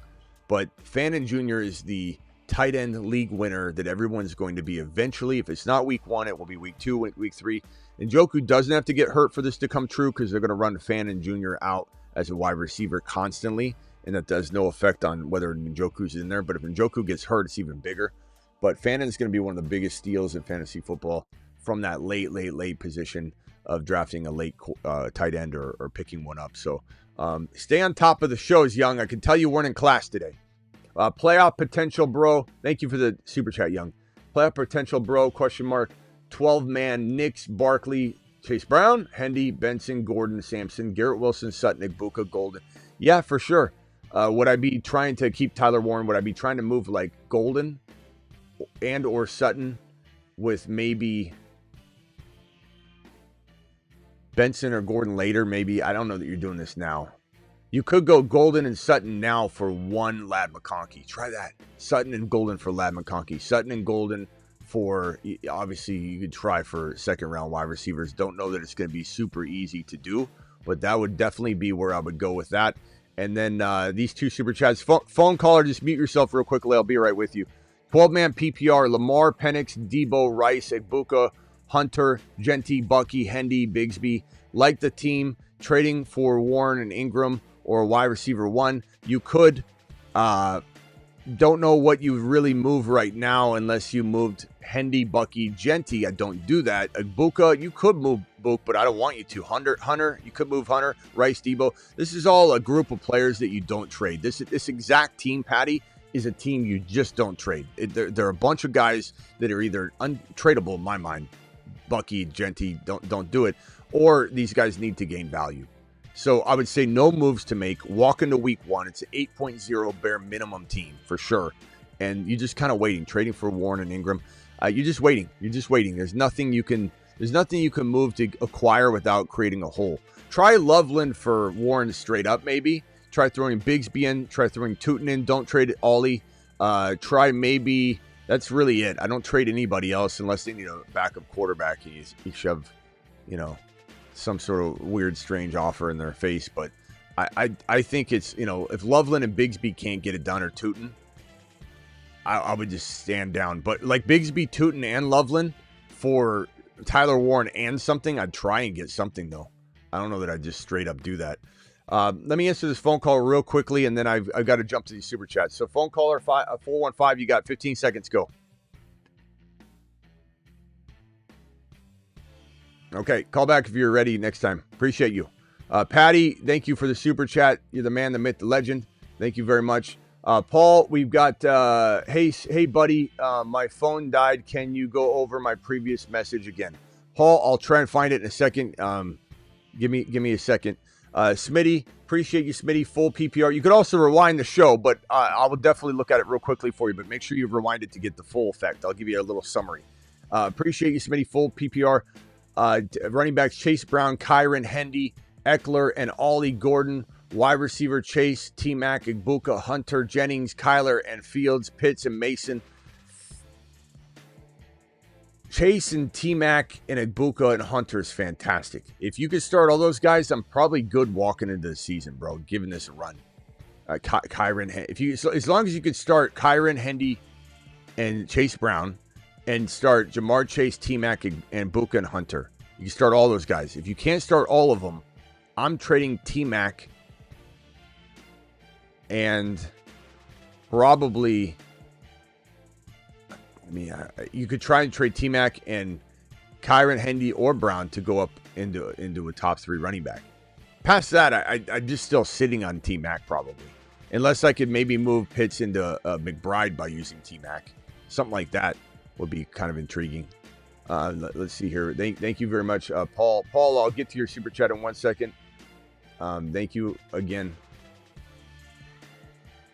Speaker 1: But Fannin Jr. is the tight end league winner that everyone's going to be eventually. If it's not week 1, it will be week 2, week 3. And Njoku doesn't have to get hurt for this to come true because they're going to run Fannin Jr. out as a wide receiver constantly, and that does no effect on whether Njoku's in there. But if Njoku gets hurt, it's even bigger. But Fannin's going to be one of the biggest steals in fantasy football from that late position of drafting a late tight end or picking one up. So stay on top of the shows, Young. I can tell you weren't in class today. Playoff potential, bro. Thank you for the super chat, Young. Playoff potential, bro, question mark. 12-man, Knicks, Barkley, Chase Brown, Hendy, Benson, Gordon, Sampson, Garrett Wilson, Sutton, Egbuka, Golden. Yeah, for sure. Would I be trying to keep Tyler Warren? Would I be trying to move like Golden and or Sutton with maybe Benson or Gordon later? Maybe. I don't know that you're doing this now. You could go Golden and Sutton now for one Ladd McConkey. Try that. Sutton and Golden for Ladd McConkey. Sutton and Golden for, obviously, you could try for second-round wide receivers. Don't know that it's going to be super easy to do, but that would definitely be where I would go with that. And then these 2 super chats. Phone caller, just mute yourself real quickly. I'll be right with you. 12-man PPR, Lamar, Penix, Debo, Rice, Egbuka, Hunter, Genty, Bucky, Hendy, Bigsby. Like the team, trading for Warren and Ingram or wide receiver 1. You could, don't know what you really move right now unless you moved Hendy, Bucky, Genty. I don't do that. Egbuka, you could move Book, but I don't want you to. Hunter, you could move Hunter, Rice, Debo. This is all a group of players that you don't trade. This exact team, Patty, is a team you just don't trade. There are a bunch of guys that are either untradeable in my mind. Bucky, Genty, don't do it. Or these guys need to gain value. So I would say no moves to make. Walk into week 1. It's an 8.0 bare minimum team for sure. And you're just kind of waiting, trading for Warren and Ingram. You're just waiting. There's nothing you can move to acquire without creating a hole. Try Loveland for Warren straight up, maybe. Try throwing Bigsby in. Try throwing Tootin in. Don't trade Ollie. Try maybe. That's really it. I don't trade anybody else unless they need a backup quarterback. You shove, some sort of weird, strange offer in their face. But I think it's, if Loveland and Bigsby can't get it done, or Tootin, I would just stand down. But like Bigsby, Tootin, and Loveland for Tyler Warren and something, I'd try and get something, though. I don't know that I'd just straight up do that. Let me answer this phone call real quickly, and then I've got to jump to these super chats. So phone caller 415, you got 15 seconds, go. Okay, call back if you're ready next time. Appreciate you. Patty, thank you for the super chat. You're the man, the myth, the legend. Thank you very much. Paul, we've got, hey, buddy, my phone died. Can you go over my previous message again? Paul, I'll try and find it in a second. Give me a second. Smitty, appreciate you, Smitty. Full PPR. You could also rewind the show, but I will definitely look at it real quickly for you. But make sure you rewind it to get the full effect. I'll give you a little summary. Appreciate you, Smitty. Full PPR. Running backs Chase Brown, Kyron, Hendy, Eckler, and Ollie Gordon. Wide receiver Chase, TMac, Egbuka, Hunter, Jennings, Kyler, and Fields, Pitts, and Mason. Chase and T-Mac and Egbuka and Hunter is fantastic. If you could start all those guys, I'm probably good walking into the season, bro, giving this a run. Kyron, as long as you could start Kyron, Hendy, and Chase Brown, and start Jamar Chase, T-Mac, and Egbuka and Hunter. You can start all those guys. If you can't start all of them, I'm trading T-Mac and probably... you could try and trade T-Mac and Kyron, Hendy, or Brown to go up into a top 3 running back. Past that, I'm just still sitting on T-Mac probably. Unless I could maybe move Pitts into McBride by using T-Mac. Something like that. would be kind of intriguing. Let's see here. Thank you very much, Paul. Paul, I'll get to your super chat in 1 second. Thank you again.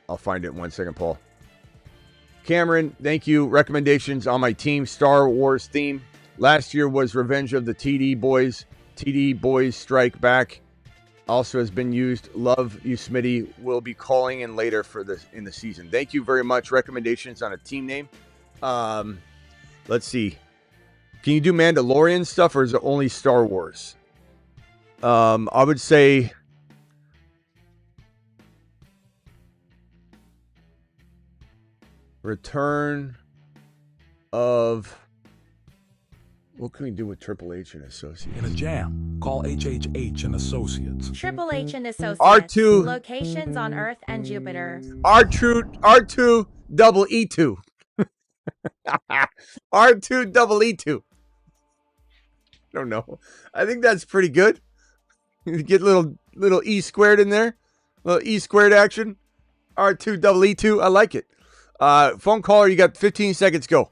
Speaker 1: I'll find it in 1 second, Paul. Cameron, thank you. Recommendations on my team Star Wars theme. Last year was Revenge of the TD Boys. TD Boys Strike Back. Also has been used. Love you, Smitty. Will be calling in later for this in the season. Thank you very much. Recommendations on a team name. Let's see. Can you do Mandalorian stuff or is it only Star Wars? I would say Return of... What can we do with Triple H and Associates?
Speaker 3: In a jam, call HHH and Associates.
Speaker 4: Triple H and Associates.
Speaker 1: R2.
Speaker 4: Locations on Earth and Jupiter.
Speaker 1: R2 double E2. R2 double E2. I don't know. I think that's pretty good. You get little E squared in there. Little E squared action. R2 double E2. I like it. Phone caller, you got 15 seconds. Go.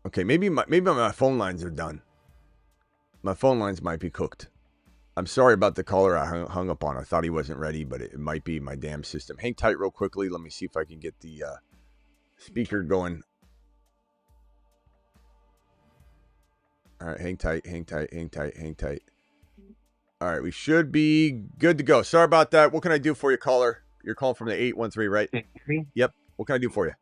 Speaker 1: Okay, maybe my phone lines are done. My phone lines might be cooked. I'm sorry about the caller I hung up on. I thought he wasn't ready, but it might be my damn system. Hang tight real quickly. Let me see if I can get the speaker going. All right, hang tight. All right, we should be good to go. Sorry about that. What can I do for you, caller? You're calling from the 813, right? Yep. What can I do for you?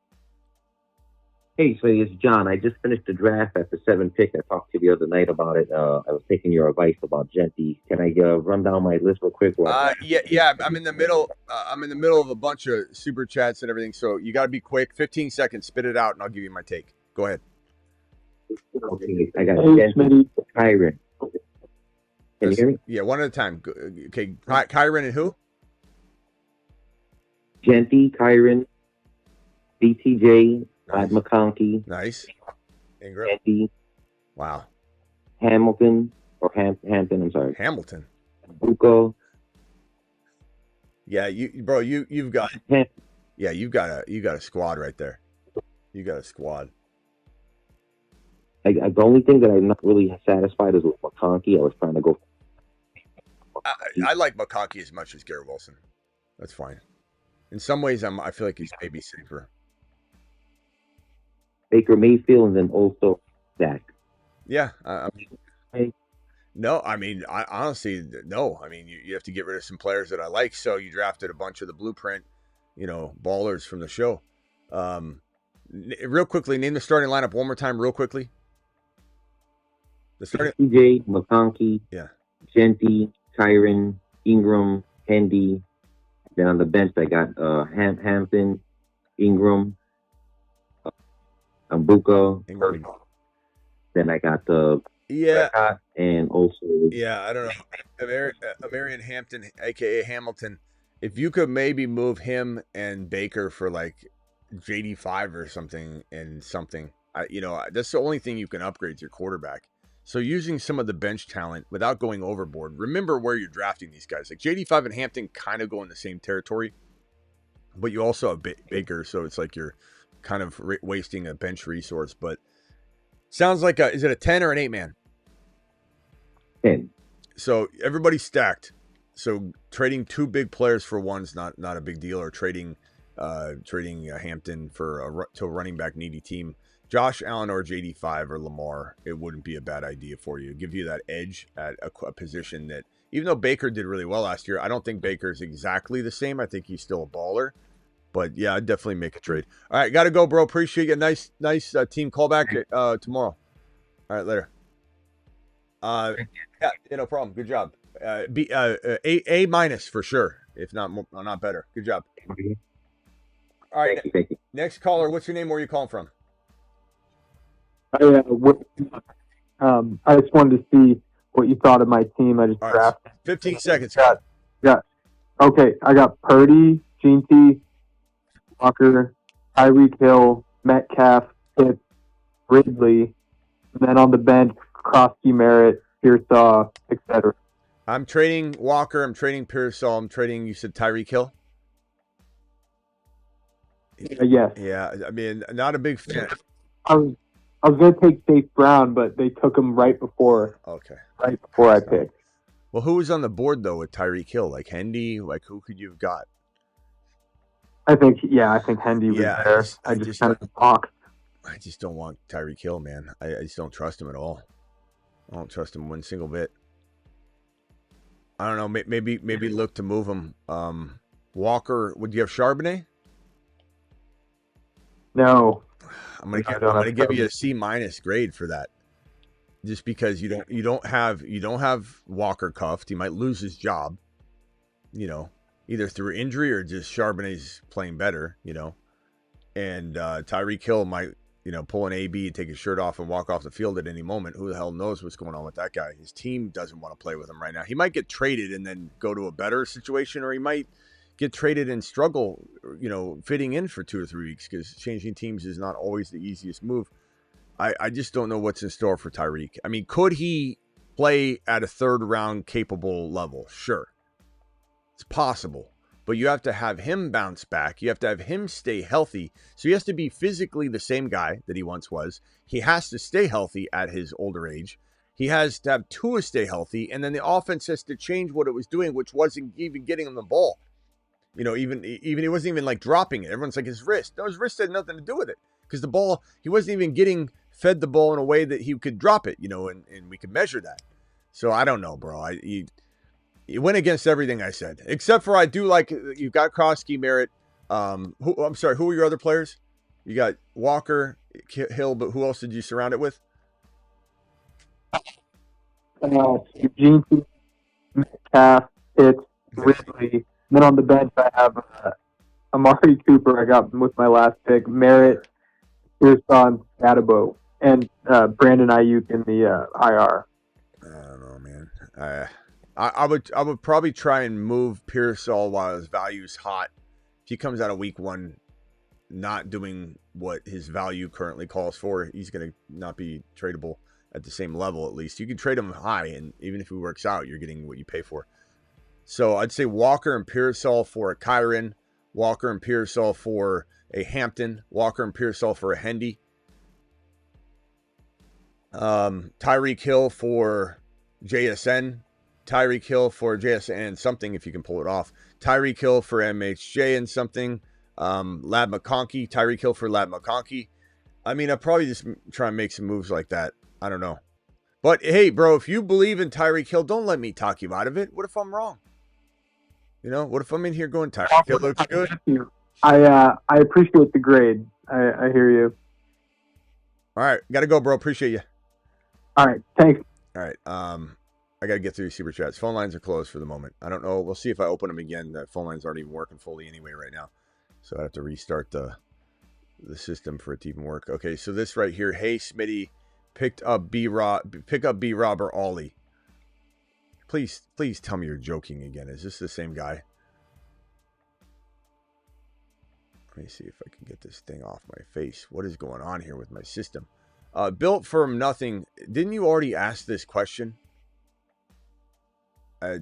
Speaker 5: Hey, so it's John. I just finished the draft at the 7 pick. I talked to you the other night about it. I was taking your advice about Genty. Can I run down my list real quick?
Speaker 1: Yeah. I'm in the middle. I'm in the middle of a bunch of super chats and everything. So you got to be quick. 15 seconds. Spit it out, and I'll give you my take. Go ahead.
Speaker 5: Okay, I got Genty, Kyron. Can you hear me?
Speaker 1: Yeah, one at a time. Okay, Kyron and who?
Speaker 5: Genty, Kyron, BTJ. Nice. McConkey.
Speaker 1: Nice. Ingram.
Speaker 5: Andy.
Speaker 1: Wow.
Speaker 5: Hamilton or Hampton. I'm sorry.
Speaker 1: Hamilton.
Speaker 5: Buko.
Speaker 1: Yeah, you've got. Yeah, you got a squad right there. You got a squad.
Speaker 5: The only thing that I'm not really satisfied is with McConkey. I was trying to go.
Speaker 1: I like McConkey as much as Garrett Wilson. That's fine. In some ways, I feel like he's maybe safer.
Speaker 5: Baker Mayfield and then also Dak.
Speaker 1: Yeah. No, I mean, honestly, no. I mean, you have to get rid of some players that I like, so you drafted a bunch of the blueprint, ballers from the show. Real quickly, name the starting lineup one more time real quickly. The starting...
Speaker 5: TJ, McConkey,
Speaker 1: yeah,
Speaker 5: Genty, Kyron, Ingram, Hendy. Then on the bench, I got Hampton, Ingram, Buko. Then I got the and also
Speaker 1: I don't know, Amarian Hampton, aka Hamilton. If you could maybe move him and Baker for like JD5 or something, that's the only thing you can upgrade is your quarterback. So using some of the bench talent without going overboard. Remember where you're drafting these guys. Like JD5 and Hampton kind of go in the same territory, but you also have Baker, so it's like you're kind of wasting a bench resource. But sounds like is it a 10 or an 8-man?
Speaker 5: 10. So
Speaker 1: everybody's stacked. So trading two big players for one's not a big deal, or trading Hampton for to a running back needy team. Josh Allen or JD5 or Lamar, it wouldn't be a bad idea for you. Give you that edge at a position that, even though Baker did really well last year, I don't think Baker's exactly the same. I think he's still a baller. But yeah, I'd definitely make a trade. All right, got to go, bro. Appreciate it. Nice team call back tomorrow. All right, later. Yeah, no problem. Good job. A minus for sure, if not better. Good job. All right,
Speaker 5: thank you.
Speaker 1: Next caller. What's your name? Where are you calling from?
Speaker 6: I just wanted to see what you thought of my team. I just drafted.
Speaker 1: 15 seconds.
Speaker 6: Yeah. Okay, I got Purdy, Genty, Walker, Tyreek Hill, Metcalf, Pitts, Ridley, and then on the bench, Krosky, Merritt, Pearsall, etc.
Speaker 1: I'm trading Walker. I'm trading Pearsall. I'm trading, you said Tyreek Hill?
Speaker 6: Yes.
Speaker 1: Yeah, I mean, not a big fan.
Speaker 6: I was going to take Chase Brown, but they took him right before
Speaker 1: Okay.
Speaker 6: I picked.
Speaker 1: Well, who was on the board though with Tyreek Hill? Like Hendy? Like who could you have got?
Speaker 6: I think Hendy was there. I just kind of talked.
Speaker 1: I just don't want Tyreek Hill, man. I just don't trust him at all. I don't trust him one single bit. I don't know. Maybe look to move him. Walker, would you have Charbonnet?
Speaker 6: No.
Speaker 1: I'm gonna give you a C- grade for that. Just because you don't have Walker cuffed. He might lose his job. Either through injury or just Charbonnet's playing better, And Tyreek Hill might, pull an AB, take his shirt off and walk off the field at any moment. Who the hell knows what's going on with that guy? His team doesn't want to play with him right now. He might get traded and then go to a better situation, or he might get traded and struggle, fitting in for 2 or 3 weeks, because changing teams is not always the easiest move. I just don't know what's in store for Tyreek. I mean, could he play at a 3rd round capable level? Sure. It's possible. But you have to have him bounce back. You have to have him stay healthy. So he has to be physically the same guy that he once was. He has to stay healthy at his older age. He has to have Tua stay healthy. And then the offense has to change what it was doing, which wasn't even getting him the ball. Even he wasn't even like dropping it. Everyone's like his wrist. No, his wrist had nothing to do with it. Because the ball, he wasn't even getting fed the ball in a way that he could drop it, and we could measure that. So I don't know, bro. He went against everything I said, except for I do like you got Krosky, Merritt. I'm sorry, who were your other players? You got Walker, Hill, but who else did you surround it with?
Speaker 6: Eugene, Metcalf, Pitts, Ridley. Then on the bench, I have Amari Cooper. I got with my last pick, Merritt, Pearson, Adebo, and Brandon Ayuk in the IR.
Speaker 1: I don't know, man. I would probably try and move Pearsall while his value is hot. If he comes out of week 1 not doing what his value currently calls for, he's going to not be tradable at the same level. At least you can trade him high, and even if he works out, you're getting what you pay for. So I'd say Walker and Pearsall for a Kyron, Walker and Pearsall for a Hampton, Walker and Pearsall for a Hendy, Tyreek Hill for JSN, Tyreek Hill for JSN something if you can pull it off, Tyreek Hill for MHJ and something, Lab McConkey, Tyreek Hill for Lab McConkey. I mean, I'll probably just try and make some moves like that. I don't know. But hey, bro, if you believe in Tyreek Hill, don't let me talk you out of it. What if I'm wrong? What if I'm in here going, Tyreek Hill looks good?
Speaker 6: I appreciate the grade. I hear you.
Speaker 1: All right. Got to go, bro. Appreciate you.
Speaker 6: All right. Thanks.
Speaker 1: All right. I got to get through super chats. Phone lines are closed for the moment. I don't know. We'll see if I open them again. The phone lines aren't even working fully anyway right now. So I have to restart the system for it to even work. Okay. So this right here. Hey, Smitty, pick up B-Rob or Ollie. Please tell me you're joking again. Is this the same guy? Let me see if I can get this thing off my face. What is going on here with my system? Built from nothing. Didn't you already ask this question? Hey,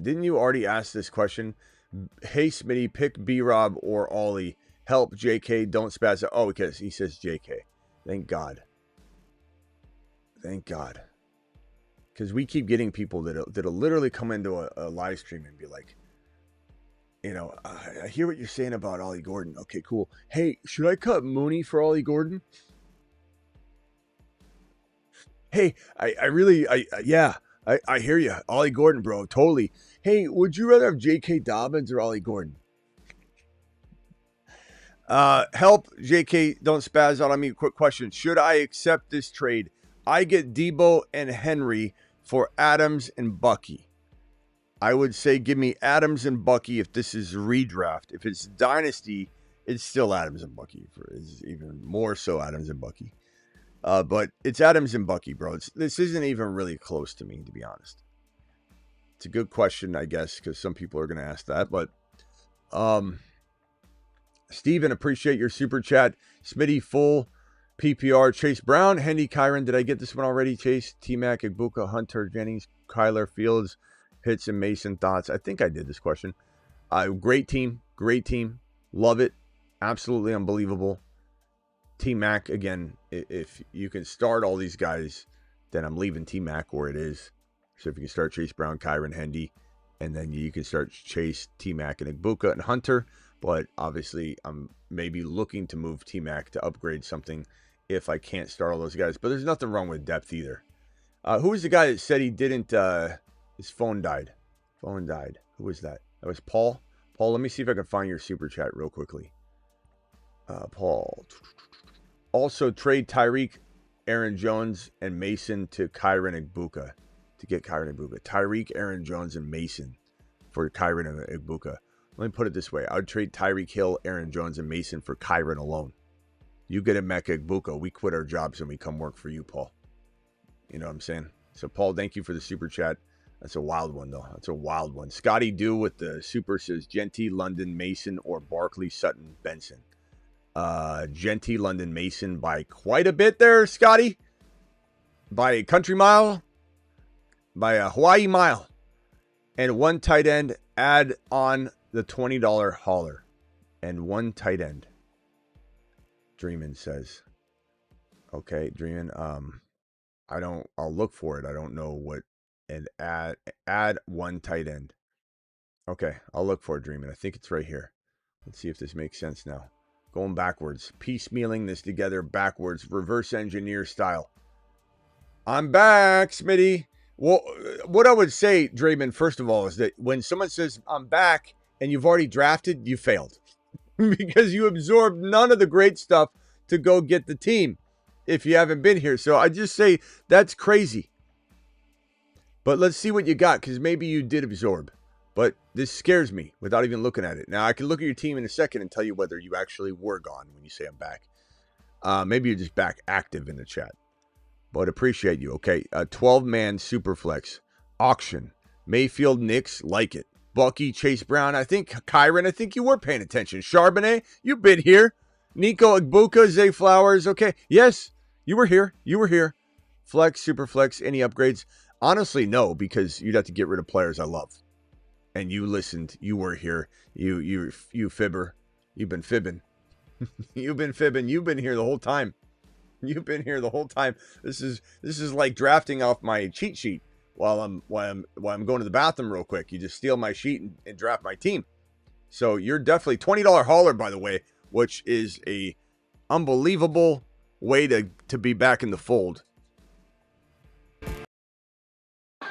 Speaker 1: Smitty, pick B-Rob or Ollie. Help, JK, don't spaz out. Oh, because he says JK. Thank God. Because we keep getting people that'll literally come into a live stream and be like, I hear what you're saying about Ollie Gordon. Okay, cool. Hey, should I cut Mooney for Ollie Gordon? Hey, I hear you. Ollie Gordon, bro. Totally. Hey, would you rather have J.K. Dobbins or Ollie Gordon? Help, J.K. Don't spaz out on me. Quick question. Should I accept this trade? I get Debo and Henry for Adams and Bucky. I would say give me Adams and Bucky if this is redraft. If it's dynasty, it's still Adams and Bucky. It's even more so Adams and Bucky. But it's Adams and Bucky, bro. This isn't even really close to me, to be honest. It's a good question, I guess, because some people are going to ask that. But Steven, appreciate your super chat. Smitty, full PPR. Chase Brown, Hendy, Kyron. Did I get this one already? Chase, TMac, Egbuka, Hunter, Jennings, Kyler, Fields, Pitts, and Mason. Thoughts? I think I did this question. Great team. Love it. Absolutely unbelievable. TMac, again, if you can start all these guys, then I'm leaving TMac where it is. So if you can start Chase Brown, Kyron Hendy, and then you can start Chase, TMac, and Egbuka and Hunter. But obviously, I'm maybe looking to move TMac to upgrade something if I can't start all those guys. But there's nothing wrong with depth either. Who was the guy that said he didn't, his phone died? Phone died. Who was that? That was Paul. Paul, let me see if I can find your super chat real quickly. Paul. Also, trade Tyreek, Aaron Jones, and Mason to Kyron Egbuka to get Kyron Egbuka. Tyreek, Aaron Jones, and Mason for Kyron and Egbuka. Let me put it this way. I would trade Tyreek Hill, Aaron Jones, and Mason for Kyron alone. You get Emeka Egbuka. We quit our jobs and we come work for you, Paul. You know what I'm saying? So, Paul, thank you for the super chat. That's a wild one, though. That's a wild one. Scotty Dew with the super says Genty, London, Mason, or Barkley, Sutton, Benson. Genty, London, Mason by quite a bit there, Scotty. By a country mile. By a Hawaii mile. And one tight end, add on the $20 hauler. And one tight end. Dreamin says. Okay, Dreamin. I'll look for it. I don't know what. And add one tight end. Okay, I'll look for it, Dreamin. I think it's right here. Let's see if this makes sense now. Going backwards. Piecemealing this together backwards. Reverse engineer style. I'm back, Smitty. Well, what I would say, Draymond, first of all, is that when someone says, I'm back, and you've already drafted, you failed. Because you absorbed none of the great stuff to go get the team if you haven't been here. So I just say, that's crazy. But let's see what you got, because maybe you did absorb. But this scares me without even looking at it. Now, I can look at your team in a second and tell you whether you actually were gone when you say I'm back. Maybe you're just back active in the chat. But appreciate you. Okay, 12-man Superflex. Auction. Mayfield, Knicks, like it. Bucky, Chase Brown. I think, Kyron, I think you were paying attention. Charbonnet, you've been here. Nico Egbuka, Zay Flowers. Okay, yes, you were here. You were here. Flex, Superflex, any upgrades? Honestly, no, because you'd have to get rid of players I love. And you listened. You were here. You fibber. You've been fibbing. You've been fibbing. You've been here the whole time. You've been here the whole time. This is like drafting off my cheat sheet while I'm going to the bathroom real quick. You just steal my sheet and draft my team. So you're definitely $20 hauler, by the way, which is a unbelievable way to be back in the fold.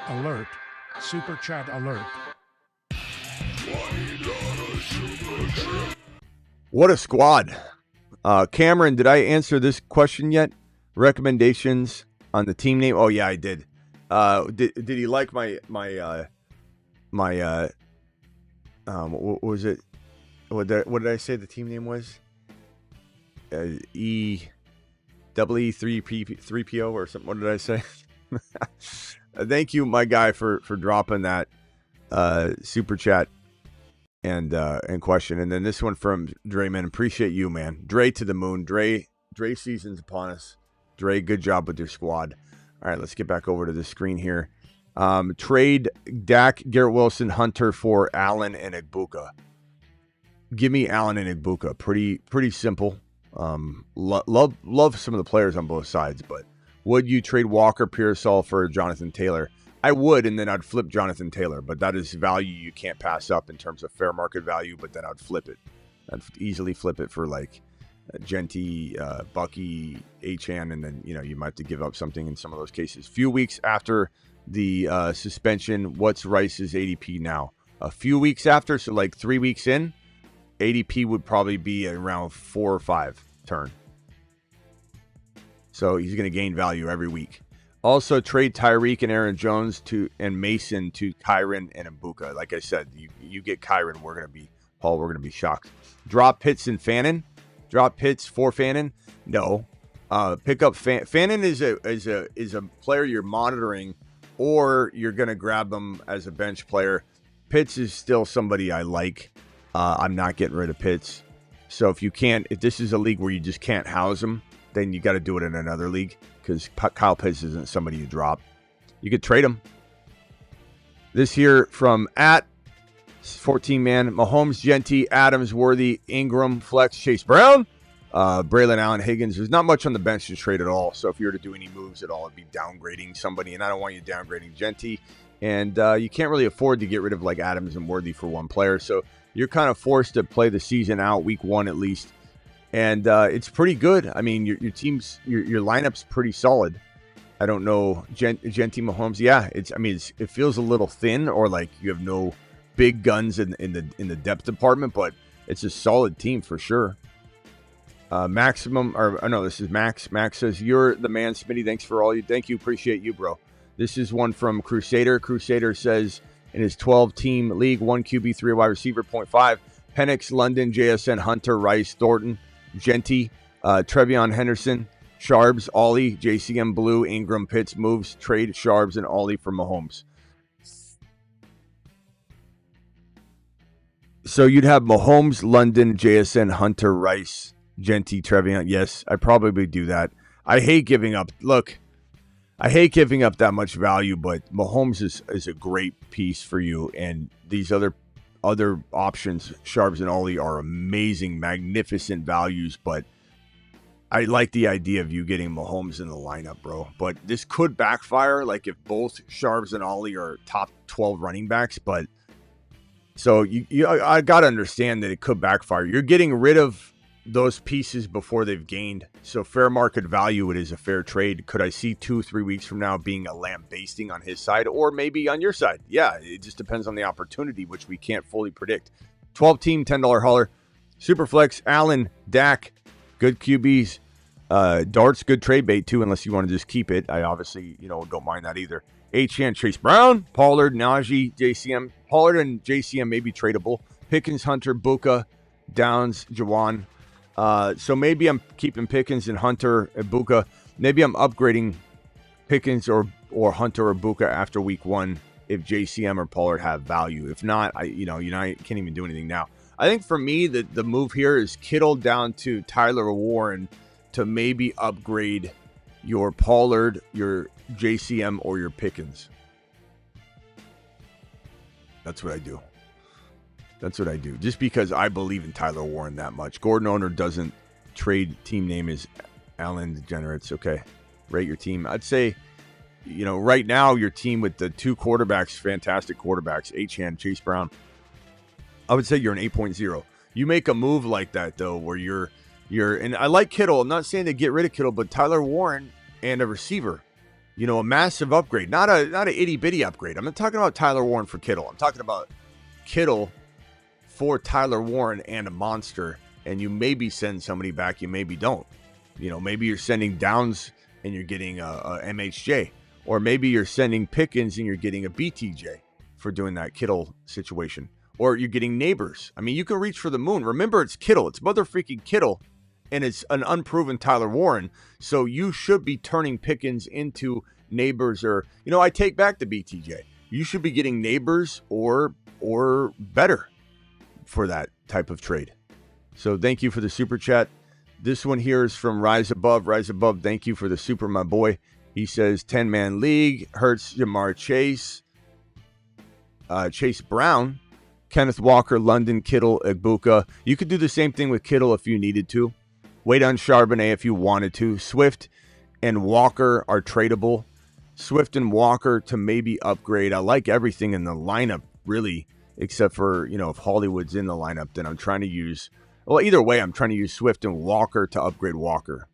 Speaker 3: Alert. Super chat alert.
Speaker 1: What a squad. Cameron, did I answer this question yet? Recommendations on the team name? Oh, yeah, I did. Did he like my what was it? What did I say the team name was? E3PO or something. What did I say? Thank you, my guy, for dropping that super chat and question. And then this one from Dre, man. Appreciate you, man. Dre to the moon. Dre season's upon us. Dre, good job with your squad. All right, let's get back over to the screen here. Trade Dak, Garrett Wilson, Hunter for Allen and Egbuka. Give me Allen and Egbuka. Pretty simple. Love some of the players on both sides, but would you trade Walker Pearsall for Jonathan Taylor? I would, and then I'd flip Jonathan Taylor, but that is value you can't pass up in terms of fair market value, but then I'd flip it. I'd easily flip it for like Genty, Bucky, Achan, and then, you might have to give up something in some of those cases. Few weeks after the suspension, what's Rice's ADP now? A few weeks after, so like 3 weeks in, ADP would probably be around 4 or 5 turn. So he's going to gain value every week. Also, trade Tyreek and Aaron Jones and Mason to Kyron and Egbuka. Like I said, you get Kyron, we're going to be shocked. Drop Pitts and Fannin. Drop Pitts for Fannin. No. Pick up Fannin is a player you're monitoring, or you're going to grab them as a bench player. Pitts is still somebody I like. I'm not getting rid of Pitts. So if this is a league where you just can't house him, then you got to do it in another league, because Kyle Pitts isn't somebody you drop. You could trade him. This here from 14-man. Mahomes, Genty, Adams, Worthy, Ingram, Flex, Chase Brown, Braylon Allen, Higgins. There's not much on the bench to trade at all. So if you were to do any moves at all, it'd be downgrading somebody. And I don't want you downgrading Genty. And you can't really afford to get rid of like Adams and Worthy for one player. So you're kind of forced to play the season out, week 1 at least. And it's pretty good. I mean, your team's your lineup's pretty solid. I don't know, Genty, Mahomes. Yeah, it feels a little thin, or like you have no big guns in the depth department, but it's a solid team for sure. Maximum, or no, this is Max. Max says, "You're the man, Smitty. Thanks for all you. Thank you, appreciate you, bro." This is one from Crusader. Crusader says in his 12-team league, 1 QB, 3 wide receiver, 0.5. Penix, London, JSN, Hunter, Rice, Thornton, Genty, Trevion Henderson, Sharps, Ollie, JCM, Blue, Ingram, Pitts, moves, trade Sharps and Ollie for Mahomes. So you'd have Mahomes, London, JSN, Hunter, Rice, Genty, Trevion. Yes, I probably do that. I hate giving up. Look, I hate giving up that much value, but Mahomes is a great piece for you. And these other options, Sharps and Ollie, are amazing, magnificent values. But I like the idea of you getting Mahomes in the lineup, bro. But this could backfire, like if both Sharps and Ollie are top 12 running backs. But so I got to understand that it could backfire. You're getting rid of those pieces before they've gained. So fair market value, it is a fair trade. Could I see 2-3 weeks from now being a lambasting on his side or maybe on your side? Yeah, it just depends on the opportunity, which we can't fully predict. 12-team, $10 hauler. Superflex, Allen, Dak, good QBs. Darts, good trade bait too, unless you want to just keep it. I obviously, don't mind that either. Achane, Chase Brown, Pollard, Najee, JCM. Pollard and JCM may be tradable. Pickens, Hunter, Buka, Downs, Jawan. So maybe I'm keeping Pickens and Hunter and Buka. Maybe I'm upgrading Pickens or Hunter or Buka after week 1 if JCM or Pollard have value. If not, I can't even do anything now. I think for me, the move here is Kittle down to Tyler Warren to maybe upgrade your Pollard, your JCM, or your Pickens. That's what I do. Just because I believe in Tyler Warren that much. Gordon owner doesn't trade. Team name is Allen Degenerates. Okay. Rate your team. I'd say, right now your team with the 2 quarterbacks, fantastic quarterbacks, Achane, Chase Brown. I would say you're an 8.0. You make a move like that though, where you're, and I like Kittle. I'm not saying to get rid of Kittle, but Tyler Warren and a receiver, a massive upgrade, not a itty bitty upgrade. I'm not talking about Tyler Warren for Kittle. I'm talking about Kittle for Tyler Warren and a monster, and you maybe send somebody back, you maybe don't. Maybe you're sending Downs and you're getting a MHJ, or maybe you're sending Pickens and you're getting a BTJ for doing that Kittle situation, or you're getting Neighbors. I mean, you can reach for the moon. Remember, it's Kittle. It's motherfucking Kittle, and it's an unproven Tyler Warren, so you should be turning Pickens into Neighbors, or, I take back the BTJ. You should be getting Neighbors or better for that type of trade. So thank you for the super chat. This one here is from Rise Above. Rise Above, thank you for the super, my boy. He says 10-man league, Hurts, Jamar Chase, Chase Brown, Kenneth Walker, London, Kittle, Egbuka. You could do the same thing with Kittle if you needed to. Wait on Charbonnet if you wanted to. Swift and Walker are tradable. Swift and Walker to maybe upgrade. I like everything in the lineup, really. Except for, if Hollywood's in the lineup, then I'm trying to use, either way, I'm trying to use Swift and Walker to upgrade Walker.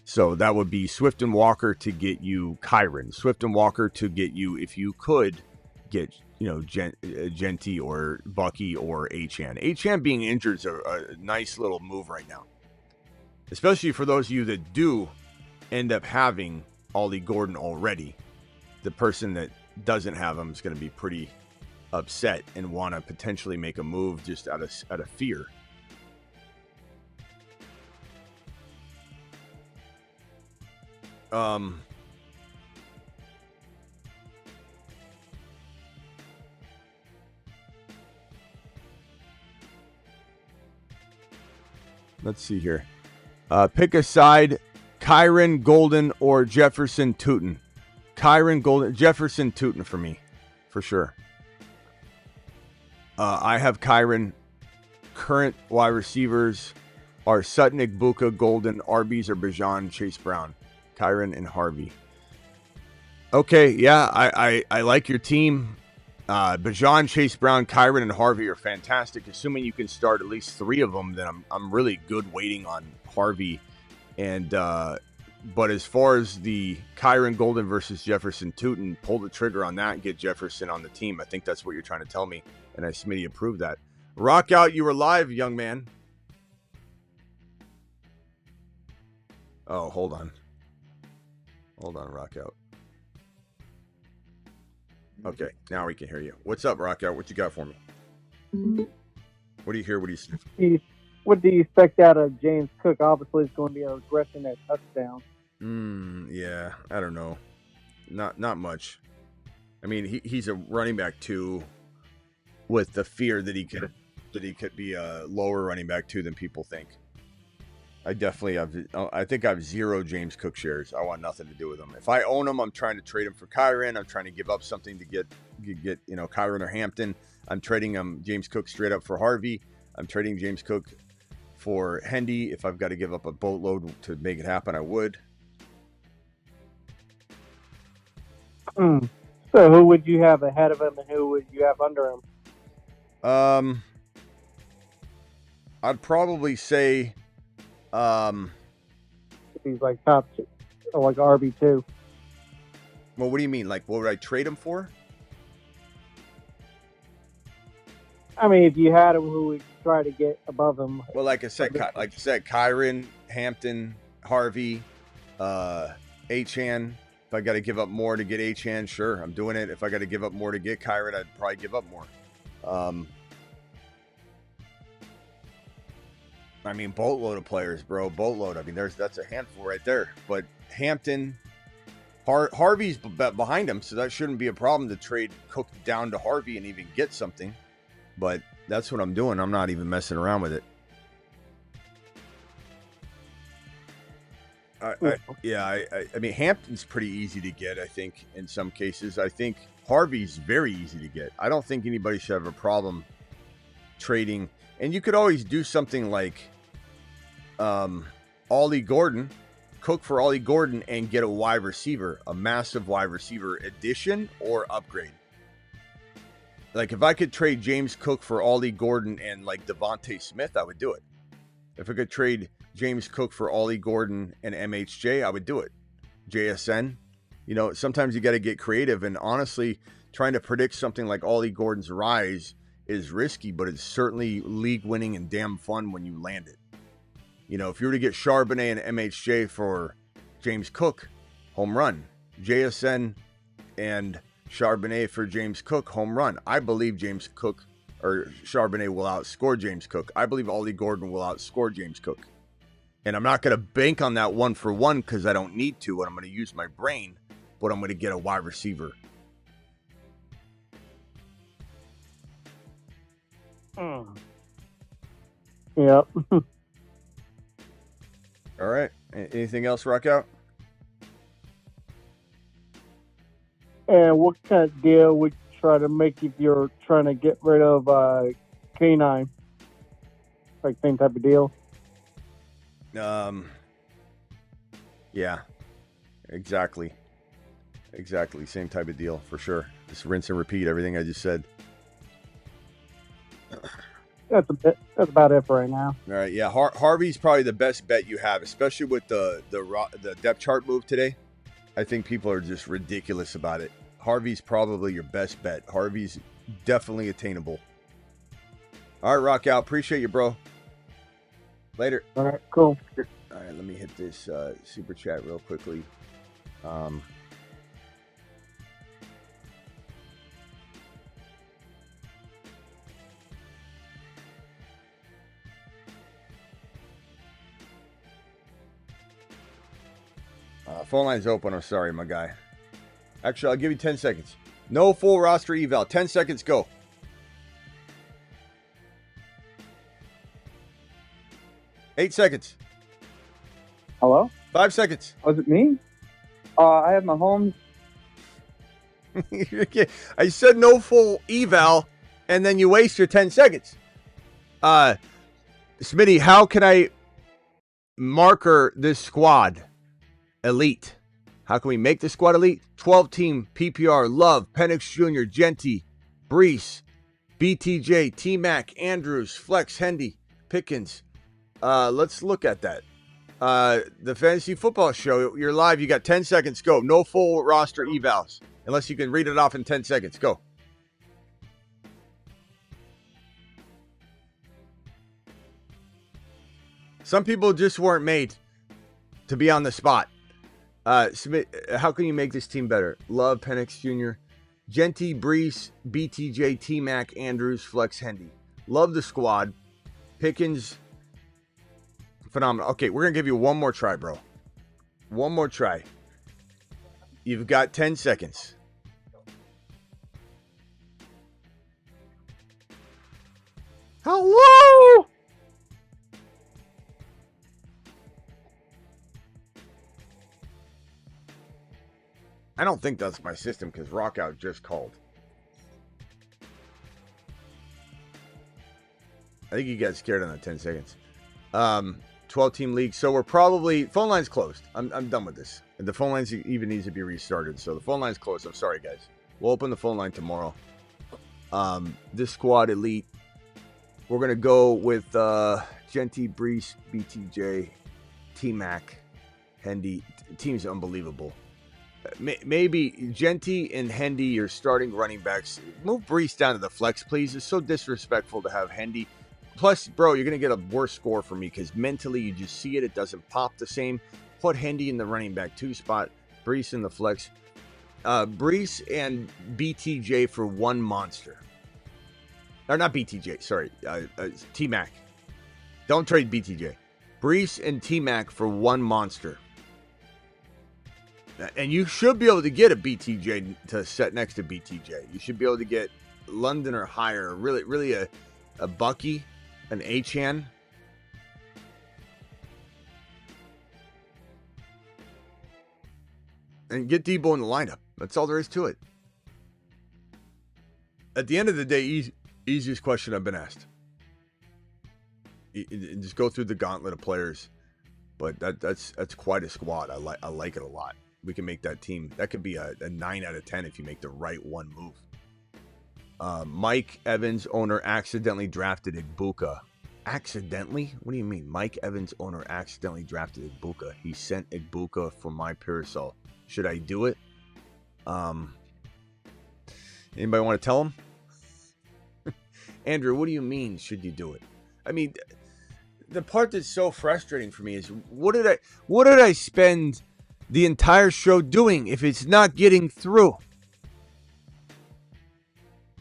Speaker 1: So that would be Swift and Walker to get you Kyron. Swift and Walker to get you, if you could get, Genty or Bucky or Achane. Achane being injured is a nice little move right now. Especially for those of you that do end up having Ollie Gordon already. The person that doesn't have him is going to be pretty upset and want to potentially make a move just out of fear. Let's see here. Pick a side, Kyron, Golden, or Jefferson, Tootin. Kyron, Golden, Jefferson, Tootin for me, for sure. I have Kyron. Current wide receivers are Sutton, Egbuka, Golden. RBs are Bijan, Chase Brown, Kyron, and Harvey. Okay, yeah, I like your team. Bijan, Chase Brown, Kyron, and Harvey are fantastic. Assuming you can start at least 3 of them, then I'm really good waiting on Harvey. And but as far as the Kyron Golden versus Jefferson Tootin, pull the trigger on that and get Jefferson on the team. I think that's what you're trying to tell me, and Smitty approved that. Rock out, you were live, young man. Oh, hold on, rock out. Okay, now we can hear you. What's up, rock out? What you got for me? What do you hear? What do you see?
Speaker 7: What do you expect out of James Cook? Obviously, it's going to be a regression at touchdown.
Speaker 1: Yeah, I don't know. Not much. I mean, he's a running back too, with the fear that he could be a lower running back too than people think. I think I have 0 James Cook shares. I want nothing to do with him. If I own him, I'm trying to trade him for Kyron. I'm trying to give up something to get Kyron or Hampton. I'm trading James Cook straight up for Harvey. I'm trading James Cook for Hendy. If I've got to give up a boatload to make it happen, I would.
Speaker 7: So who would you have ahead of him and who would you have under him?
Speaker 1: I'd probably say
Speaker 7: he's like top 2, or like RB2.
Speaker 1: Well, what do you mean? Like, what would I trade him for?
Speaker 7: I mean, if you had him, who would you try to get above him?
Speaker 1: Well, like I said, Kyron, Hampton, Harvey, Achan. If I got to give up more to get Achan, sure, I'm doing it. If I got to give up more to get Kyron, I'd probably give up more. I mean, boatload of players, bro. Boatload. I mean, that's a handful right there. But Hampton, Harvey's behind him, so that shouldn't be a problem to trade Cook down to Harvey and even get something. But that's what I'm doing. I'm not even messing around with it. I mean, Hampton's pretty easy to get, I think, in some cases. I think Harvey's very easy to get. I don't think anybody should have a problem trading. And you could always do something like Ollie Gordon, Cook for Ollie Gordon, and get a wide receiver, a massive wide receiver addition or upgrade. Like, if I could trade James Cook for Ollie Gordon and, like, Devontae Smith, I would do it. If I could trade James Cook for Ollie Gordon and MHJ, I would do it. JSN. You know, sometimes you got to get creative. And honestly, trying to predict something like Ollie Gordon's rise is risky, but it's certainly league winning and damn fun when you land it. You know, if you were to get Charbonnet and MHJ for James Cook, home run. JSN and Charbonnet for James Cook, home run. I believe James Cook or Charbonnet will outscore James Cook. I believe Ollie Gordon will outscore James Cook. And I'm not going to bank on that 1-for-1 because I don't need to, and I'm going to use my brain, but I'm going to get a wide receiver.
Speaker 7: Yep.
Speaker 1: All right. Anything else, Rock Out?
Speaker 7: And what kind of deal would you try to make if you're trying to get rid of K9? Like, same type of deal?
Speaker 1: Yeah, exactly. Same type of deal for sure. Just rinse and repeat everything I just said.
Speaker 7: That's about it for right now.
Speaker 1: All right. Yeah. Harvey's probably the best bet you have, especially with the depth chart move today. I think people are just ridiculous about it. Harvey's probably your best bet. Harvey's definitely attainable. All right, Rock Out. Appreciate you, bro. Later.
Speaker 7: All right, cool.
Speaker 1: All right, let me hit this super chat real quickly. Phone line's open. I'm sorry, my guy. Actually, I'll give you 10 seconds. No full roster eval. 10 seconds, go. Eight seconds.
Speaker 8: Hello?
Speaker 1: 5 seconds.
Speaker 8: Was it me? I have Mahomes.
Speaker 1: I said no full eval. and then you waste your 10 seconds. Smitty, how can I marker this squad elite? How can we make the squad elite? 12-team PPR, Love, Penix Jr., Genty, Brees, BTJ, TMac, Andrews, Flex, Hendy, Pickens. Let's look at that. The Fantasy Football Show, you're live. You got 10 seconds. Go. No full roster evals, unless you can read it off in 10 seconds. Go. Some people just weren't made to be on the spot. How can you make this team better? Love, Penix Jr., Genty, Brees, BTJ, T-Mac, Andrews, Flex, Hendy. Love the squad. Pickens, phenomenal. Okay, we're going to give you one more try, bro. One more try. You've got 10 seconds. Hello? I don't think that's my system because Rockout just called. I think you got scared on that 10 seconds. 12-team league. So we're probably... Phone line's closed. I'm done with this. And the phone lines even needs to be restarted. So the phone line's closed. I'm sorry, guys. We'll open the phone line tomorrow. This squad elite. We're going to go with Genty, Brees, BTJ, T-Mac, Hendy. Team's unbelievable. Maybe Genty and Hendy, your starting running backs. Move Brees down to the flex, please. It's so disrespectful to have Hendy. Plus, bro, you're going to get a worse score from me because mentally you just see it. It doesn't pop the same. Put Hendy in the running back 2 spot. Brees in the flex. Brees and BTJ for one monster. Or not BTJ, sorry. T-Mac. Don't trade BTJ. Brees and T-Mac for one monster. And you should be able to get a BTJ to set next to BTJ. You should be able to get London or higher. Really a Bucky, an Achan. And get Debo in the lineup. That's all there is to it. At the end of the day, easiest question I've been asked. Just go through the gauntlet of players. But that's quite a squad. I like it a lot. We can make that team. That could be a 9 out of 10 if you make the right one move. Mike Evans, owner, accidentally drafted Egbuka. Accidentally? What do you mean? Mike Evans, owner, accidentally drafted Egbuka. He sent Egbuka for my Parasol. Should I do it? Anybody want to tell him? Andrew, what do you mean, should you do it? I mean, the part that's so frustrating for me is what did I spend the entire show doing if it's not getting through?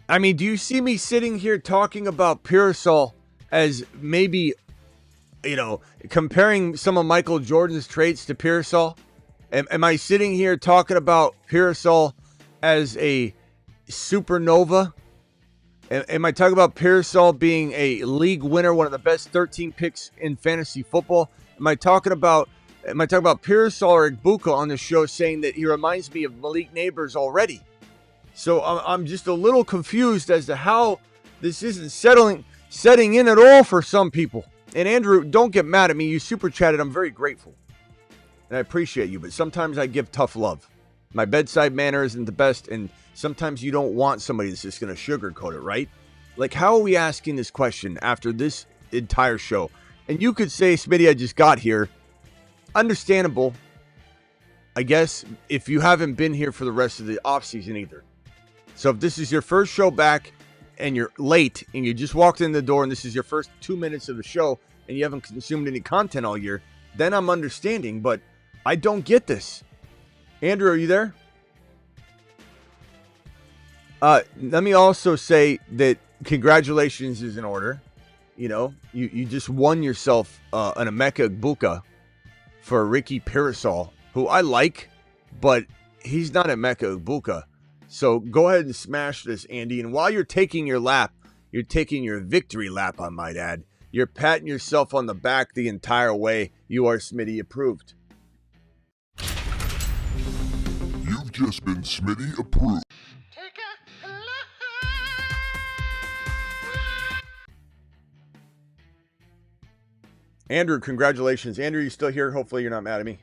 Speaker 1: I mean, do you see me sitting here talking about Parasol as maybe, comparing some of Michael Jordan's traits to Parasol? Am I sitting here talking about Parasol as a supernova? Am I talking about Parasol being a league winner, one of the best 13 picks in fantasy football? Am I talking about Parasol or Egbuka on the show saying that he reminds me of Malik Neighbors already? So I'm just a little confused as to how this isn't setting in at all for some people. And Andrew, don't get mad at me. You super chatted. I'm very grateful. And I appreciate you, but sometimes I give tough love. My bedside manner isn't the best, and sometimes you don't want somebody that's just going to sugarcoat it, right? Like, how are we asking this question after this entire show? And you could say, Smitty, I just got here. Understandable, I guess, if you haven't been here for the rest of the offseason either. So if this is your first show back and you're late and you just walked in the door and this is your first 2 minutes of the show and you haven't consumed any content all year, then I'm understanding, but I don't get this. Andrew, are you there? Let me also say that congratulations is in order. You just won yourself an Emeka Egbuka for Ricky Parasol, who I like, but he's not Emeka Egbuka. So go ahead and smash this, Andy. And while you're taking your lap, you're taking your victory lap, I might add. You're patting yourself on the back the entire way. You are Smitty approved.
Speaker 2: You've just been Smitty approved.
Speaker 1: Andrew, congratulations. Andrew, you still here? Hopefully you're not mad at me.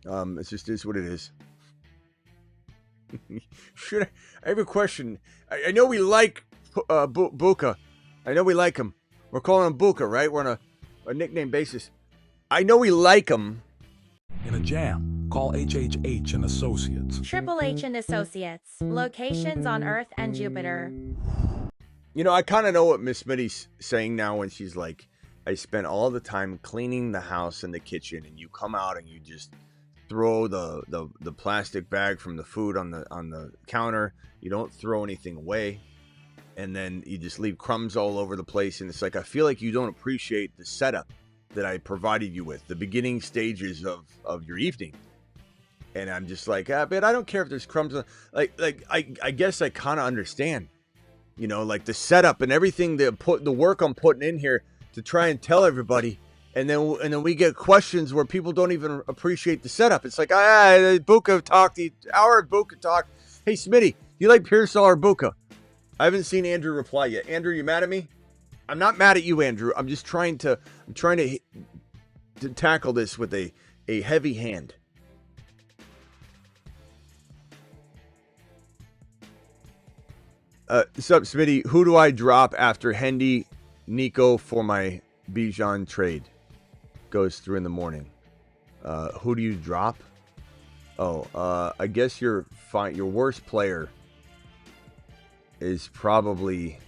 Speaker 1: It just is what it is. I have a question. I know we like Buka. I know we like him. We're calling him Buka, right? We're on a nickname basis. I know we like him.
Speaker 9: In a jam, call HHH and Associates.
Speaker 4: Triple H and Associates. Locations on Earth and Jupiter.
Speaker 1: You know, I kind of know what Miss Smitty's saying now when she's like, I spent all the time cleaning the house and the kitchen, and you come out and you just throw the plastic bag from the food on the counter. You don't throw anything away, and then you just leave crumbs all over the place. And it's like, I feel like you don't appreciate the setup that I provided you with, the beginning stages of your evening. And I'm just like, but I don't care if there's crumbs. I guess I kind of understand, you know, like the setup and everything, the work I'm putting in here to try and tell everybody. And then we get questions where people don't even appreciate the setup. It's like, Buka talked, our Buka talk. Hey, Smitty, you like Pearsall or Buka? I haven't seen Andrew reply yet. Andrew, you mad at me? I'm not mad at you, Andrew. I'm just trying to tackle this with a heavy hand. What's up, Smitty? Who do I drop after Hendy Nico for my Bijan trade? Goes through in the morning. Who do you drop? I guess your worst player is probably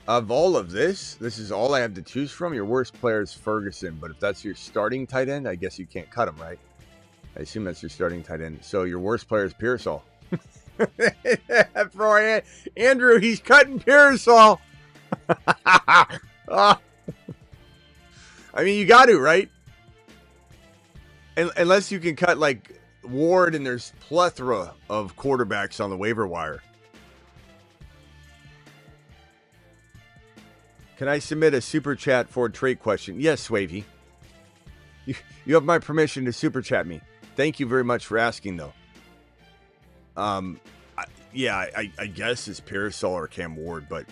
Speaker 1: of all of this is all I have to choose from. Your worst player is Ferguson, but if that's your starting tight end, I guess you can't cut him, right? I assume that's your starting tight end. So your worst player is Pearsall. Andrew, he's cutting Pearsall. I mean, you got to, right? Unless you can cut like Ward, and there's plethora of quarterbacks on the waiver wire. Can I submit a super chat for a trade question? Yes, Wavy. You have my permission to super chat me. Thank you very much for asking, though. I guess it's Pearsall or Cam Ward, but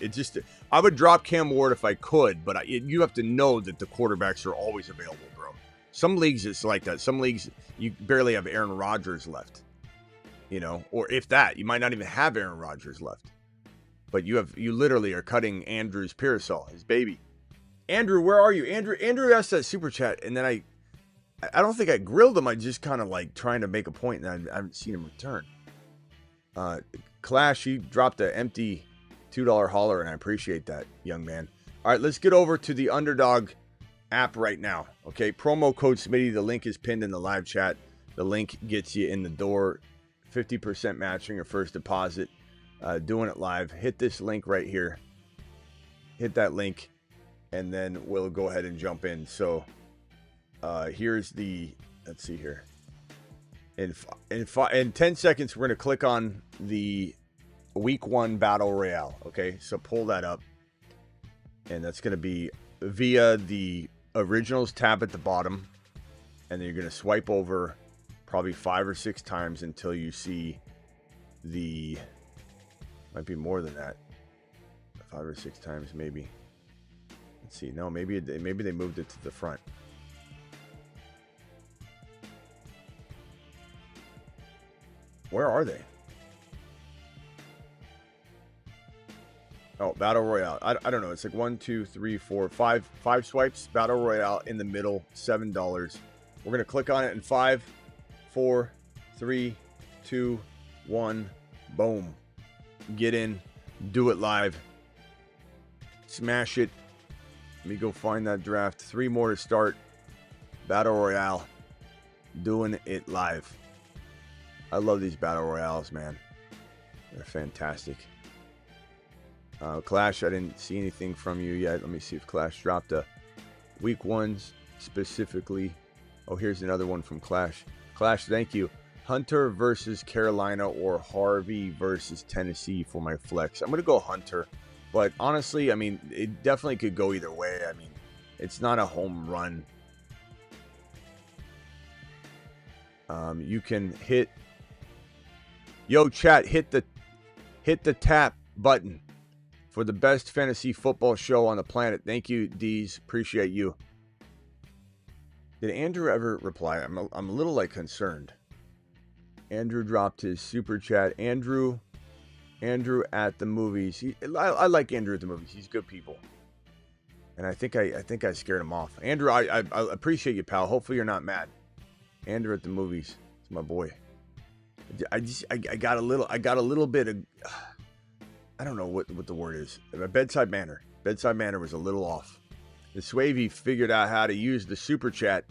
Speaker 1: I would drop Cam Ward if I could, but you have to know that the quarterbacks are always available, bro. Some leagues it's like that. Some leagues you barely have Aaron Rodgers left, you know, or if that, you might not even have Aaron Rodgers left, but you literally are cutting Andrew's Pearsall, his baby. Andrew, where are you? Andrew asked that super chat, and then I don't think I grilled him. I just kind of like trying to make a point, and I haven't seen him return. Clash, you dropped an empty $2 holler, and I appreciate that, young man. All right, let's get over to the Underdog app right now. Okay, promo code Smitty. The link is pinned in the live chat. The link gets you in the door. 50% matching your first deposit. Doing it live. Hit this link right here. Hit that link, and then we'll go ahead and jump in. So here's the, let's see here. In 10 seconds, we're going to click on the week 1 battle royale. Okay, so pull that up, and that's going to be via the originals tab at the bottom, and then you're going to swipe over probably 5 or 6 times until you see the, might be more than that, 5 or 6 times maybe. Let's see. No, maybe they moved it to the front. Where are they? Oh, Battle Royale. I don't know. It's like 1, 2, 3, 4, 5 swipes. Battle Royale in the middle, $7. We're going to click on it in 5, 4, 3, 2, 1. Boom. Get in. Do it live. Smash it. Let me go find that draft. 3 more to start. Battle Royale. Doing it live. I love these Battle Royales, man. They're fantastic. Clash, I didn't see anything from you yet. Let me see if Clash dropped a week 1s specifically. Oh, here's another one from Clash. Clash, thank you. Hunter versus Carolina or Harvey versus Tennessee for my flex. I'm going to go Hunter. But honestly, I mean, it definitely could go either way. I mean, it's not a home run. You can hit... Yo, chat, hit the tap button for the best fantasy football show on the planet. Thank you, Deez. Appreciate you. Did Andrew ever reply? I'm a little like concerned. Andrew dropped his super chat. Andrew at the movies. I like Andrew at the movies. He's good people. And I think I scared him off. Andrew, I appreciate you, pal. Hopefully you're not mad. Andrew at the movies. It's my boy. I got a little bit of, I don't know what the word is. Bedside manner. Bedside manner was a little off. The Swavey figured out how to use the super chat,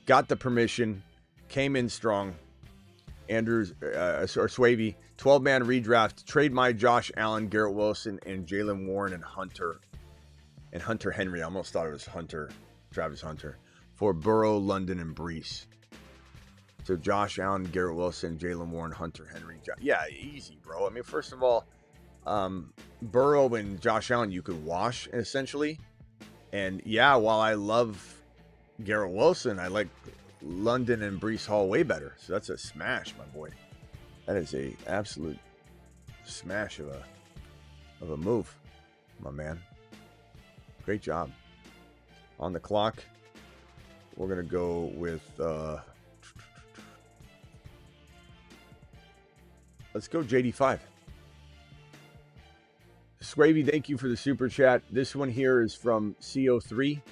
Speaker 1: got the permission, came in strong. Andrews or Swavey, 12-man redraft, trade my Josh Allen, Garrett Wilson, and Jalen Warren and Hunter Henry. I almost thought it was Travis Hunter, for Burrow, London, and Brees. So Josh Allen, Garrett Wilson, Jalen Warren, Hunter Henry. Yeah, easy, bro. I mean, first of all, Burrow and Josh Allen you could wash, essentially. And yeah, while I love Garrett Wilson, I like London and Brees Hall way better. So that's a smash, my boy. That is a absolute smash of a move, my man. Great job. On the clock, we're gonna go with let's go JD5. Swavey, thank you for the super chat. This one here is from CO3.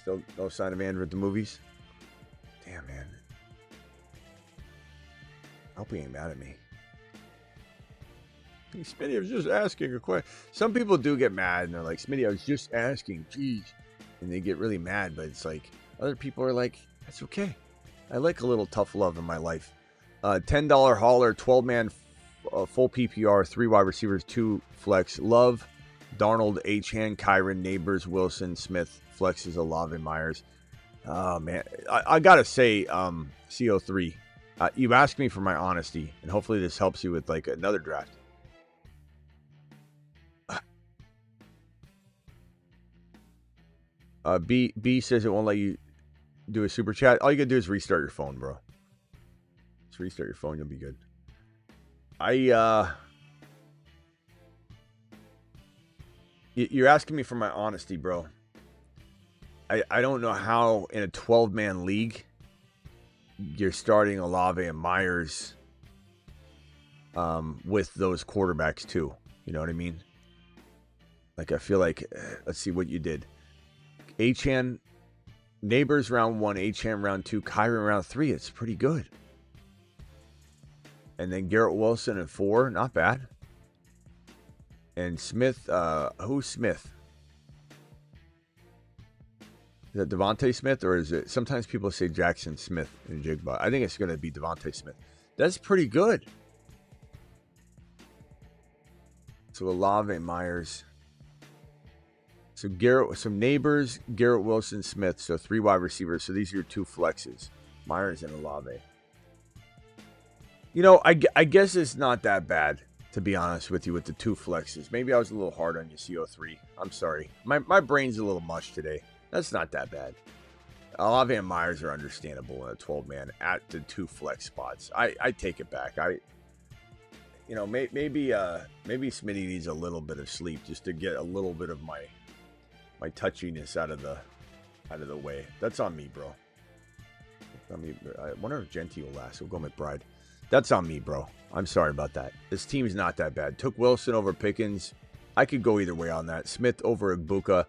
Speaker 1: Still no sign of Andrew at the movies. Damn, man. I hope he ain't mad at me. Hey, Smitty, I was just asking a question. Some people do get mad and they're like, Smitty, I was just asking. Jeez. And they get really mad, but it's like, other people are like, that's okay. I like a little tough love in my life. $10 hauler, 12-man full PPR, 3 wide receivers, 2 flex. Love, Darnold, Achane, Kyron, Neighbors, Wilson, Smith, flexes, Olave, Myers. Oh, man. I got to say, CO3, you asked me for my honesty, and hopefully this helps you with like another draft. B says it won't let you do a super chat. All you gotta do is restart your phone, bro. Just restart your phone, you'll be good. You're asking me for my honesty, bro. I don't know how in a 12-man league you're starting Olave and Myers with those quarterbacks too. You know what I mean? Like, I feel like, let's see what you did. Achane, Neighbors round 1, Achane round 2, Kyron round 3. It's pretty good. And then Garrett Wilson at 4, not bad. And Smith, who's Smith? Is that Devontae Smith, or is it? Sometimes people say Jackson Smith in Jigba. I think it's going to be Devontae Smith. That's pretty good. So Olave, Myers. So some Neighbors, Garrett Wilson, Smith. So 3 wide receivers. So these are your 2 flexes, Myers and Olave. You know, I guess it's not that bad, to be honest with you, with the 2 flexes. Maybe I was a little hard on you, CO3. I'm sorry. My brain's a little mush today. That's not that bad. Olave and Myers are understandable in a 12-man at the 2 flex spots. I take it back. Maybe Smitty needs a little bit of sleep just to get a little bit of my touchiness out of the way. That's on me, bro. I wonder if Genty will last. We'll go McBride. That's on me, bro. I'm sorry about that. This team's not that bad. Took Wilson over Pickens. I could go either way on that. Smith over Egbuka.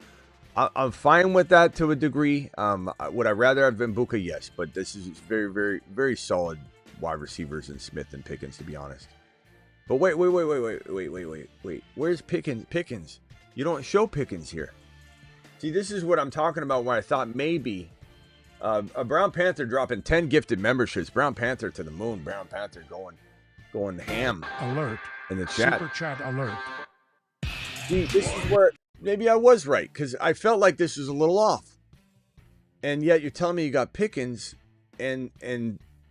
Speaker 1: I'm fine with that to a degree. Would I rather have Egbuka? Yes, but this is very, very, very solid wide receivers in Smith and Pickens, to be honest. But wait. Where's Pickens? Pickens. You don't show Pickens here. See, this is what I'm talking about when I thought maybe a Brown Panther dropping 10 gifted memberships. Brown Panther to the moon. Brown Panther going ham.
Speaker 3: Alert.
Speaker 1: In the chat.
Speaker 3: Super chat alert.
Speaker 1: See, this is where maybe I was right, because I felt like this was a little off. And yet you're telling me you got Pickens and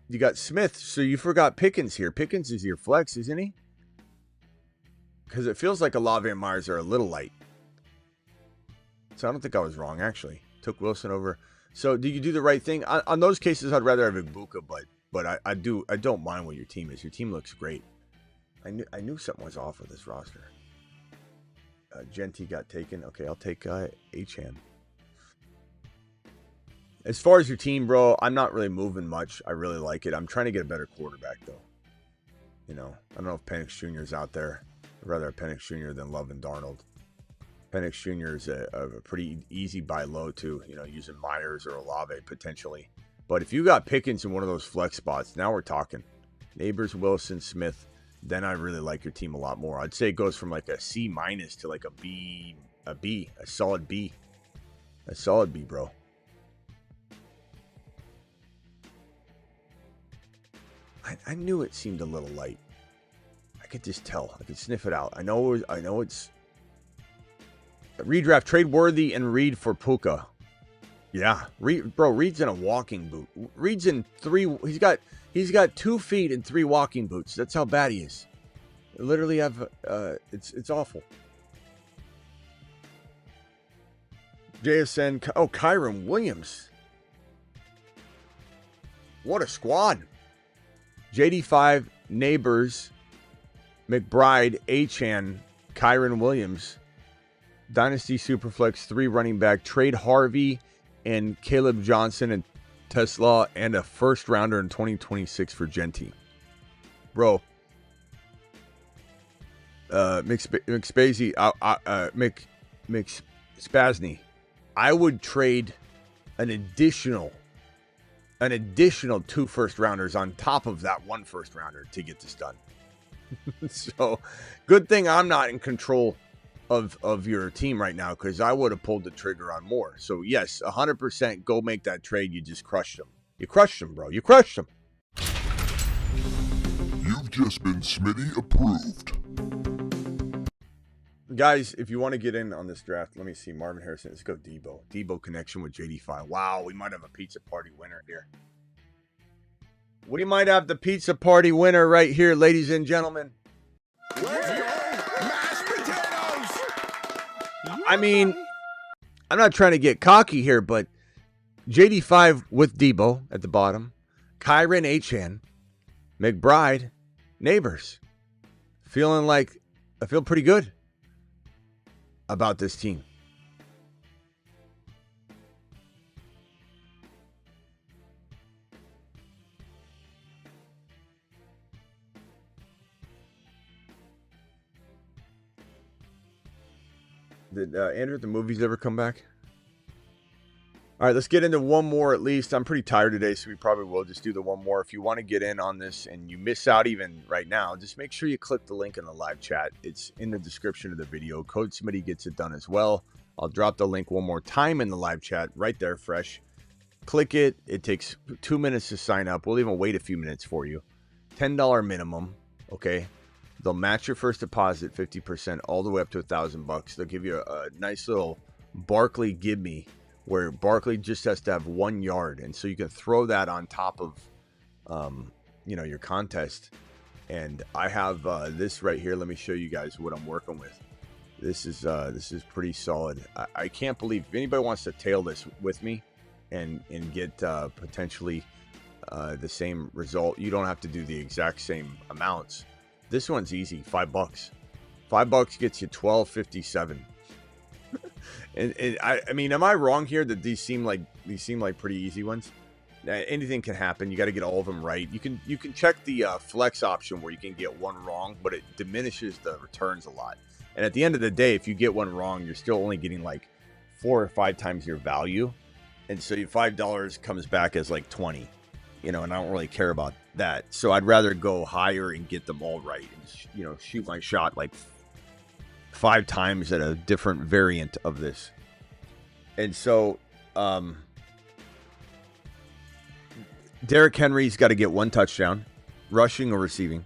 Speaker 1: you got Smith, so you forgot Pickens here. Pickens is your flex, isn't he? Because it feels like Olave and Myers are a little light. So I don't think I was wrong, actually. Took Wilson over. So did you do the right thing? On those cases, I'd rather have Egbuka, but I don't mind what your team is. Your team looks great. I knew something was off with this roster. Genty got taken. Okay, I'll take Achan. As far as your team, bro, I'm not really moving much. I really like it. I'm trying to get a better quarterback, though. You know, I don't know if Penix Jr. is out there. I'd rather have Penix Jr. than Love and Darnold. Penix Jr. is a pretty easy buy low, too. You know, using Myers or Olave, potentially. But if you got Pickens in one of those flex spots, now we're talking. Neighbors, Wilson, Smith, then I really like your team a lot more. I'd say it goes from like a C- to like a B, a solid B. A solid B, bro. I knew it seemed a little light. I could just tell. I could sniff it out. I know it's redraft, trade Worthy and Reed for Puka. Yeah, Reed's in a walking boot. Reed's in 3. He's got 2 feet and 3 walking boots. That's how bad he is. I literally have it's awful. JSN. Oh, Kyron Williams. What a squad. JD5, Neighbors, McBride, Achan, Kyron Williams. Dynasty Superflex 3 running back. Trade Harvey and Caleb Johnson and Tesla and a first rounder in 2026 for Genty. Bro. McSpazy, McSpasny. I would trade an additional 2 first rounders on top of that 1 first rounder to get this done. So good thing I'm not in control of your team right now, because I would have pulled the trigger on more. So yes, 100% go make that trade. You just crushed them. You crushed them, bro. You crushed them.
Speaker 2: You've just been Smitty approved.
Speaker 1: Guys, if you want to get in on this draft, let me see. Marvin Harrison. Let's go Debo. Debo connection with JD5. Wow, we might have a pizza party winner here. We might have the pizza party winner right here, ladies and gentlemen.
Speaker 2: Let's go, mashed potatoes!
Speaker 1: I mean, I'm not trying to get cocky here, but JD5 with Debo at the bottom. Kyron Achan. McBride. Neighbors. I feel pretty good about this team. Did Andrew at the movies ever come back? All right, let's get into one more at least. I'm pretty tired today, so we probably will just do the one more. If you want to get in on this and you miss out even right now, just make sure you click the link in the live chat. It's in the description of the video. Code Smitty gets it done as well. I'll drop the link one more time in the live chat right there, fresh. Click it. It takes 2 minutes to sign up. We'll even wait a few minutes for you. $10 minimum, okay? They'll match your first deposit 50% all the way up to $1,000. They'll give you a nice little Barkley gimme, where Barkley just has to have 1 yard. And so you can throw that on top of, your contest. And I have this right here. Let me show you guys what I'm working with. This is pretty solid. I can't believe if anybody wants to tail this with me and get potentially the same result. You don't have to do the exact same amounts. This one's easy, $5. $5 gets you $12.57. And I mean, am I wrong here that these seem like pretty easy ones? Anything can happen. You got to get all of them right. You can check the flex option where you can get one wrong, but it diminishes the returns a lot. And at the end of the day, if you get one wrong, you're still only getting like 4 or 5 times your value, and so your $5 comes back as like 20. And I don't really care about that. So I'd rather go higher and get them all right, and shoot my shot like 5 times at a different variant of this. And so Derrick Henry's got to get 1 touchdown, rushing or receiving.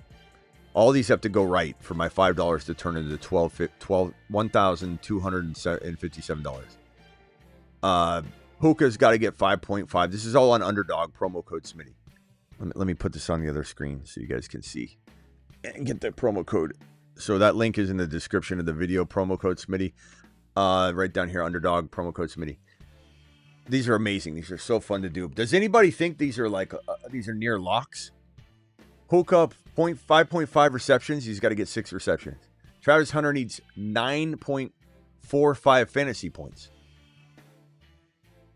Speaker 1: All these have to go right for my $5 to turn into $1,257. Puka's got to get 5.5. This is all on Underdog, promo code Smitty. Let me put this on the other screen so you guys can see and get that promo code. So that link is in the description of the video, promo code Smitty. Right down here, Underdog, promo code Smitty. These are amazing. These are so fun to do. Does anybody think these are these are near locks? Puka 5.5 receptions. He's got to get 6 receptions. Travis Hunter needs 9.45 fantasy points.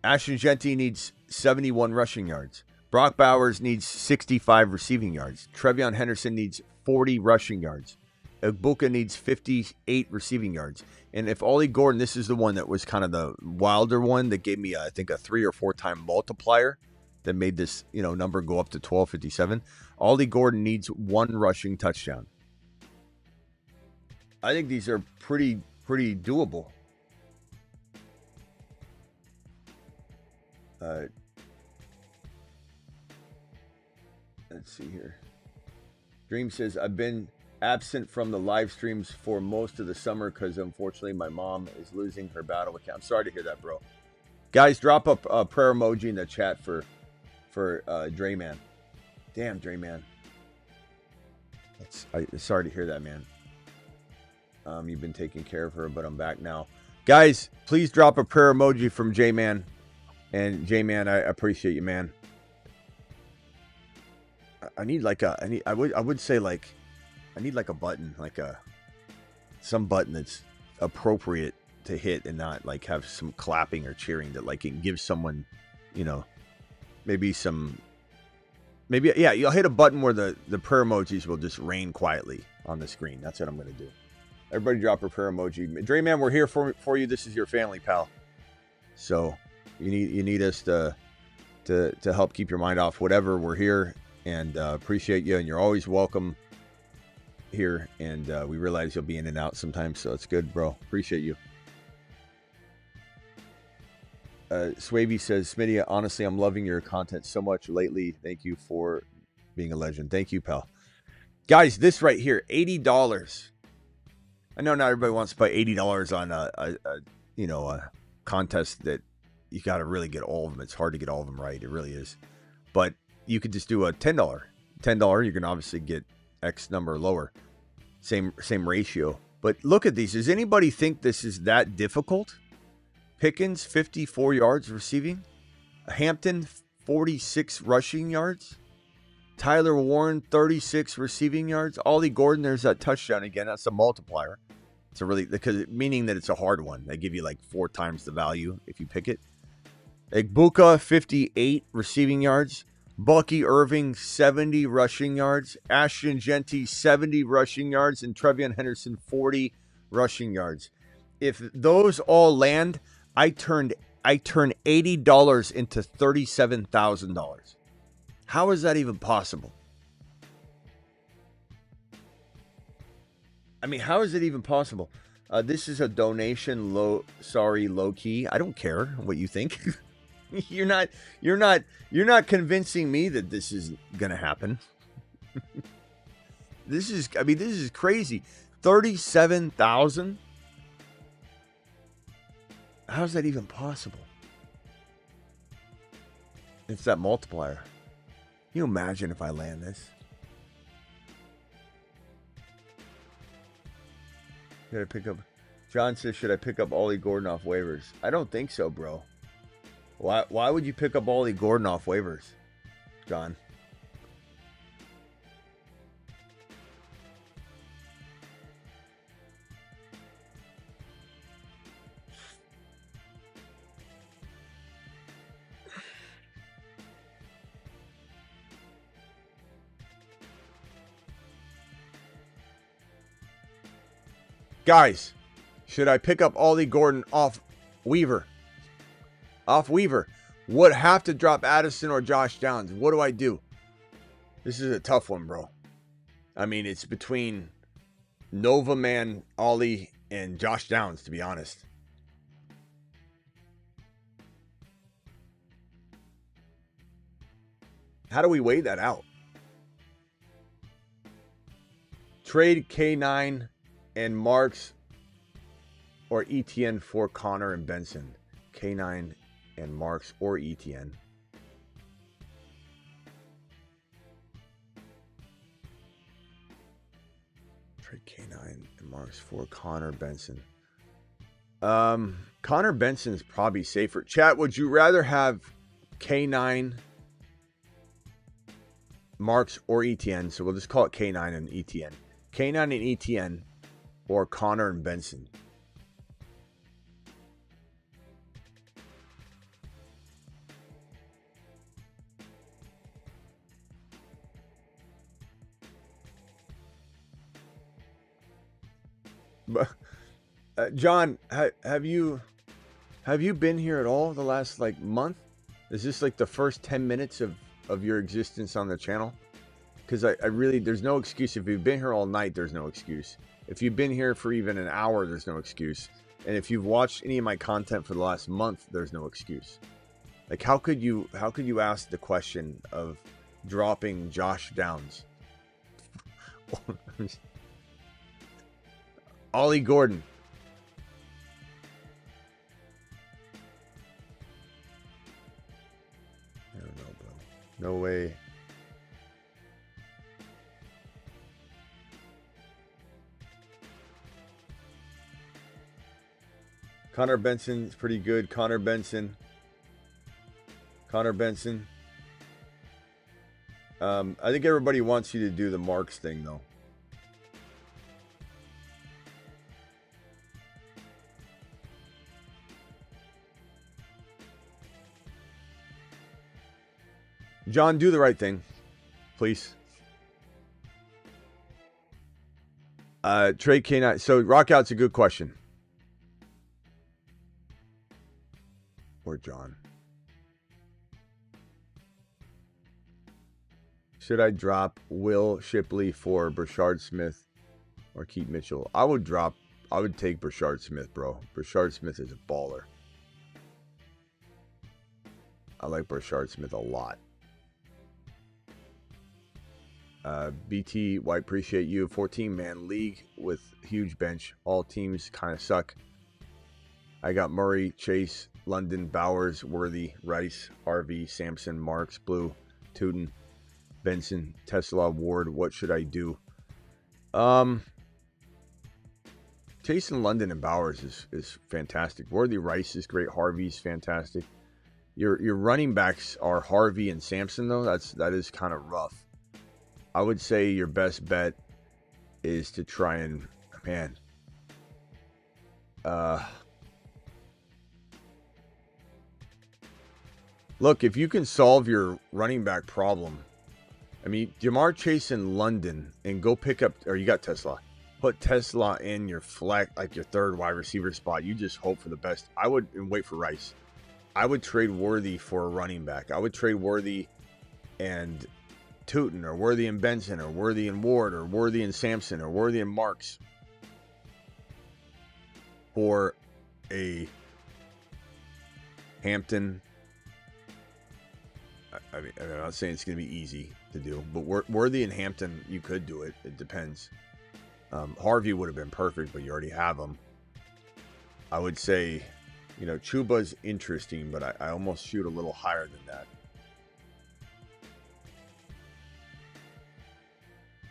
Speaker 1: Ashton Genty needs 71 rushing yards. Brock Bowers needs 65 receiving yards. Trevion Henderson needs 40 rushing yards. Egbuka needs 58 receiving yards. And if Ollie Gordon, this is the one that was kind of the wilder one that gave me, I think, a 3 or 4 time multiplier that made this, number go up to 1257. Ollie Gordon needs 1 rushing touchdown. I think these are pretty doable. Let's see here. Dream says, I've been absent from the live streams for most of the summer because unfortunately my mom is losing her battle with cancer. I'm sorry to hear that, bro. Guys, drop a prayer emoji in the chat for Drayman. Damn, Drayman. Sorry to hear that, man. You've been taking care of her, but I'm back now. Guys, please drop a prayer emoji from J-Man. And J-Man, I appreciate you, man. I need like a button, some button that's appropriate to hit and not like have some clapping or cheering that like can give someone, maybe you'll hit a button where the prayer emojis will just rain quietly on the screen. That's what I'm going to do. Everybody drop a prayer emoji. Drayman, we're here for you. This is your family, pal. So you need us to help keep your mind off whatever. We're here and appreciate you. And you're always welcome here. And we realize you'll be in and out sometimes. So it's good, bro. Appreciate you. Swaby says, Smitty, honestly, I'm loving your content so much lately. Thank you for being a legend. Thank you, pal. Guys, this right here, $80. I know not everybody wants to put $80 on a contest that you got to really get all of them. It's hard to get all of them right. It really is. But you could just do a $10. $10, you can obviously get X number lower. Same ratio. But look at these. Does anybody think this is that difficult? Pickens, 54 yards receiving. Hampton, 46 rushing yards. Tyler Warren, 36 receiving yards. Ollie Gordon, there's that touchdown again. That's a multiplier. It's meaning that it's a hard one. They give you like 4 times the value if you pick it. Egbuka, 58 receiving yards. Bucky Irving, 70 rushing yards. Ashton Genty, 70 rushing yards. And Trevion Henderson, 40 rushing yards. If those all land, I turn $80 into $37,000. How is that even possible? I mean, how is it even possible? This is a donation, low key. I don't care what you think. You're not convincing me that this is gonna happen. This is crazy. 37,000. How's that even possible? It's that multiplier. Can you imagine if I land this? Should I pick up? John says, should I pick up Ollie Gordon off waivers? I don't think so, bro. Why would you pick up Ollie Gordon off waivers, John? Guys, should I pick up Ollie Gordon off Weaver? Off Weaver. Would have to drop Addison or Josh Downs. What do I do? This is a tough one, bro. I mean, it's between Nova Man, Ollie, and Josh Downs, to be honest. How do we weigh that out? Trade K9 and Marks or ETN for Connor and Benson. K9 and Marks or ETN. Trade K9 and Marks for Connor Benson. Connor Benson's probably safer. Chat, would you rather have K9 Marks or ETN, so we'll just call it K9 and ETN. K9 and ETN, or Connor and Benson. But John, have you been here at all the last like month? Is this like the first 10 minutes of your existence on the channel? Because I really, there's no excuse. If you've been here all night, there's no excuse. If you've been here for even an hour, there's no excuse. And if you've watched any of my content for the last month, there's no excuse. Like, how could you ask the question of dropping Josh Downs? Ollie Gordon. I don't know, bro. No way. Connor Benson's pretty good. Connor Benson. I think everybody wants you to do the Marks thing, though. John, do the right thing, please. Trey K9. So Rockout's a good question. Or John. Should I drop Will Shipley for Brashard Smith or Keith Mitchell? I would take Brashard Smith, bro. Brashard Smith is a baller. I like Brashard Smith a lot. BT, I appreciate you. 14-man league with huge bench. All teams kind of suck. I got Murray, Chase, London, Bowers, Worthy, Rice, Harvey, Sampson, Marks, Blue, Tootin, Benson, Tesla, Ward. What should I do? Chase and London and Bowers is fantastic. Worthy, Rice is great. Harvey's fantastic. Your running backs are Harvey and Sampson, though. That is kind of rough. I would say your best bet is to try and, look, if you can solve your running back problem, I mean, Jamar Chase in London and go pick up, or you got Tesla. Put Tesla in your flex, like your third wide receiver spot. You just hope for the best. I would, and wait for Rice. I would trade Worthy for a running back. I would trade Worthy and Tootin, or Worthy and Benson, or Worthy and Ward, or Worthy and Sampson, or Worthy and Marks for a Hampton. I mean, I'm not saying it's going to be easy to do, but Worthy and Hampton, you could do it. It depends. Harvey would have been perfect, but you already have him. I would say, Chuba's interesting, but I almost shoot a little higher than that.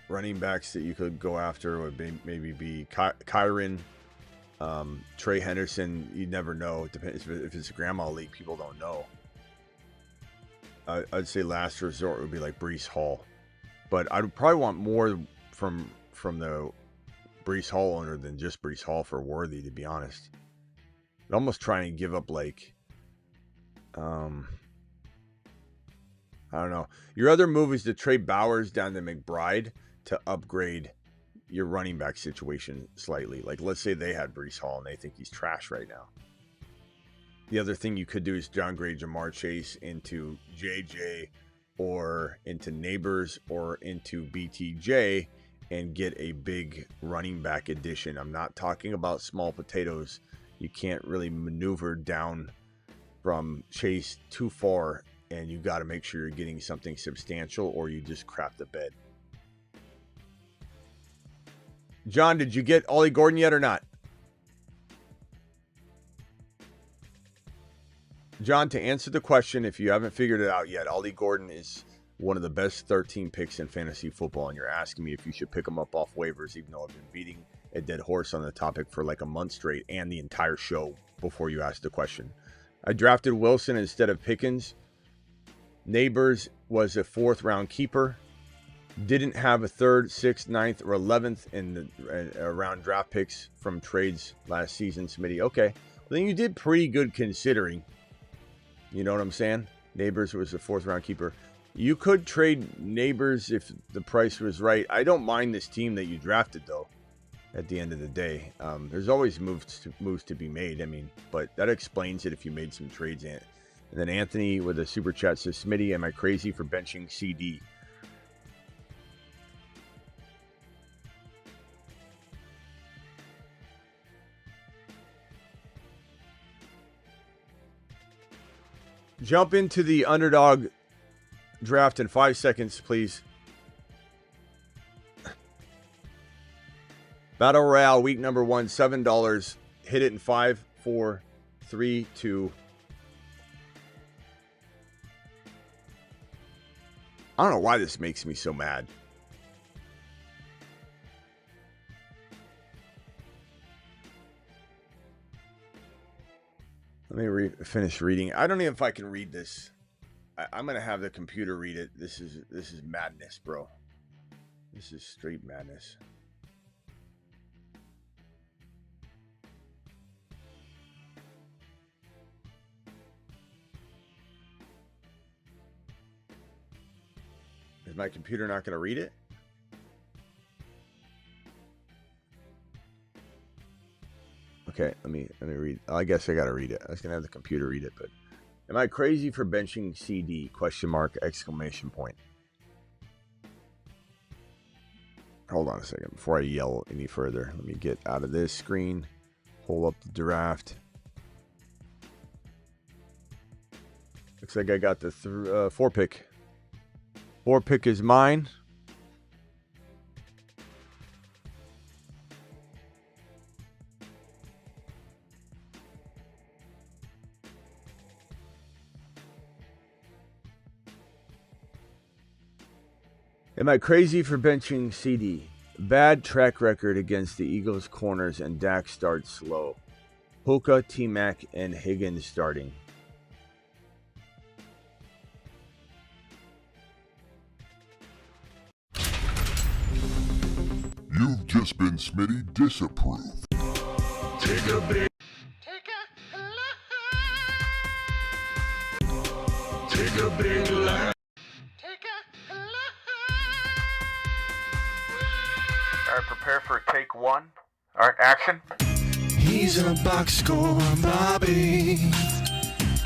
Speaker 1: Running backs that you could go after would maybe be Kyron, Trey Henderson. You never know. It depends. If it's a grandma league, people don't know. I'd say last resort would be like Breece Hall, but I'd probably want more from the Breece Hall owner than just Breece Hall for Worthy, to be honest. I'd almost try and give up like, I don't know. Your other move is to trade Bowers down to McBride to upgrade your running back situation slightly. Like, let's say they had Breece Hall and they think he's trash right now. The other thing you could do is downgrade Jamar Chase into JJ or into Neighbors or into BTJ and get a big running back addition. I'm not talking about small potatoes. You can't really maneuver down from Chase too far, and you got to make sure you're getting something substantial or you just crap the bed. John, did you get Ollie Gordon yet or not? John, to answer the question, if you haven't figured it out yet, Ollie Gordon is one of the best 13 picks in fantasy football, and you're asking me if you should pick him up off waivers, even though I've been beating a dead horse on the topic for like a month straight and the entire show before you asked the question. I drafted Wilson instead of Pickens. Neighbors was a 4th round keeper. didn't have a 3rd, 6th, 9th, or 11th in the around draft picks from trades last season, Smitty. Okay. Well, then you did pretty good considering. You know what I'm saying? Neighbors was a 4th round keeper. You could trade Neighbors if the price was right. I don't mind this team that you drafted, though, at the end of the day. There's always moves to be made. I mean, but that explains it if you made some trades. And then Anthony with a super chat says, Smitty, am I crazy for benching CD? Jump into the Underdog draft in 5 seconds, please. Battle Royale, week number 1, $7. Hit it in 5, 4, 3, 2. I don't know why this makes me so mad. Let me finish reading. I don't even know if I can read this. I'm gonna have the computer read it. This is madness, bro. This is straight madness. Is my computer not gonna read it? Okay, let me read. I guess I gotta read it. I was gonna have the computer read it, but am I crazy for benching CD? Question mark, exclamation point. Hold on a second before I yell any further. Let me get out of this screen. Hold up the draft. Looks like I got the 4 pick. 4 pick is mine. Am I crazy for benching CD? Bad track record against the Eagles corners and Dak starts slow. Puka, TMac, and Higgins starting.
Speaker 2: You've just been Smitty disapproved. Take a big. Take a big laugh.
Speaker 1: Alright, prepare for take 1. Alright, action.
Speaker 10: He's a box score, Bobby.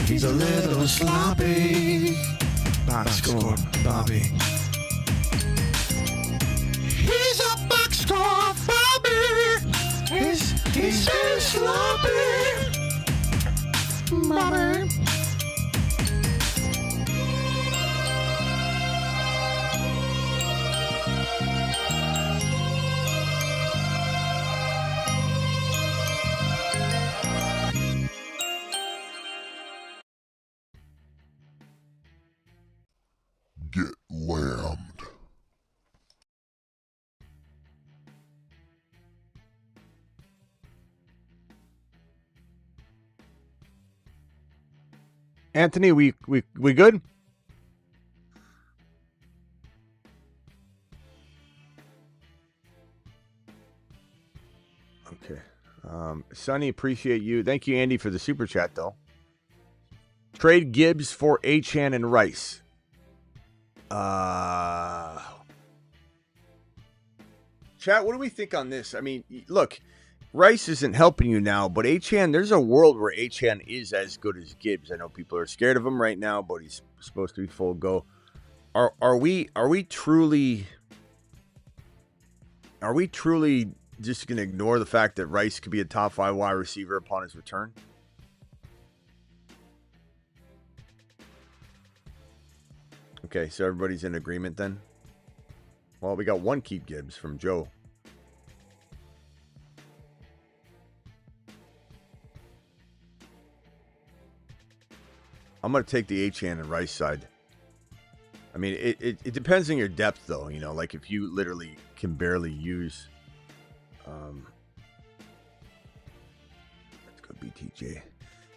Speaker 10: He's a little sloppy. Box score, Bobby. He's a box score, Bobby. He's so sloppy. Bobby.
Speaker 2: Get lambed.
Speaker 1: Anthony, we good? Okay. Sonny, appreciate you. Thank you, Andy, for the super chat, though. Trade Gibbs for Achane and Rice. Chat, what do we think on this? I mean, look, Rice isn't helping you now, but Achane, there's a world where Achane is as good as Gibbs. I know people are scared of him right now, but he's supposed to be full go. Are we truly just going to ignore the fact that Rice could be a top 5 wide receiver upon his return? Okay, so everybody's in agreement then? Well, we got one keep Gibbs from Joe. I'm going to take the Achane and Rice side. I mean, it depends on your depth, though. You know, like if you literally can barely use... let's go BTJ.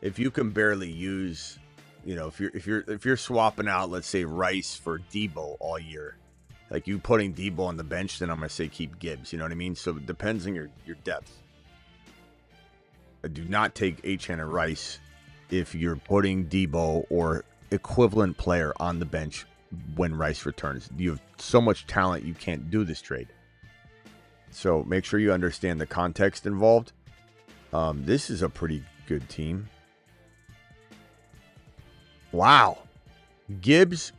Speaker 1: If you can barely use... You know, if you're swapping out, let's say, Rice for Debo all year, Like you putting Debo on the bench, then I'm going to say keep Gibbs. You know what I mean? So it depends on your depth. I do not take Achane or Rice if you're putting Debo or equivalent player on the bench when Rice returns. You have so much talent, you can't do this trade. So make sure you understand the context involved. This is a pretty good team. Wow. Gibbs,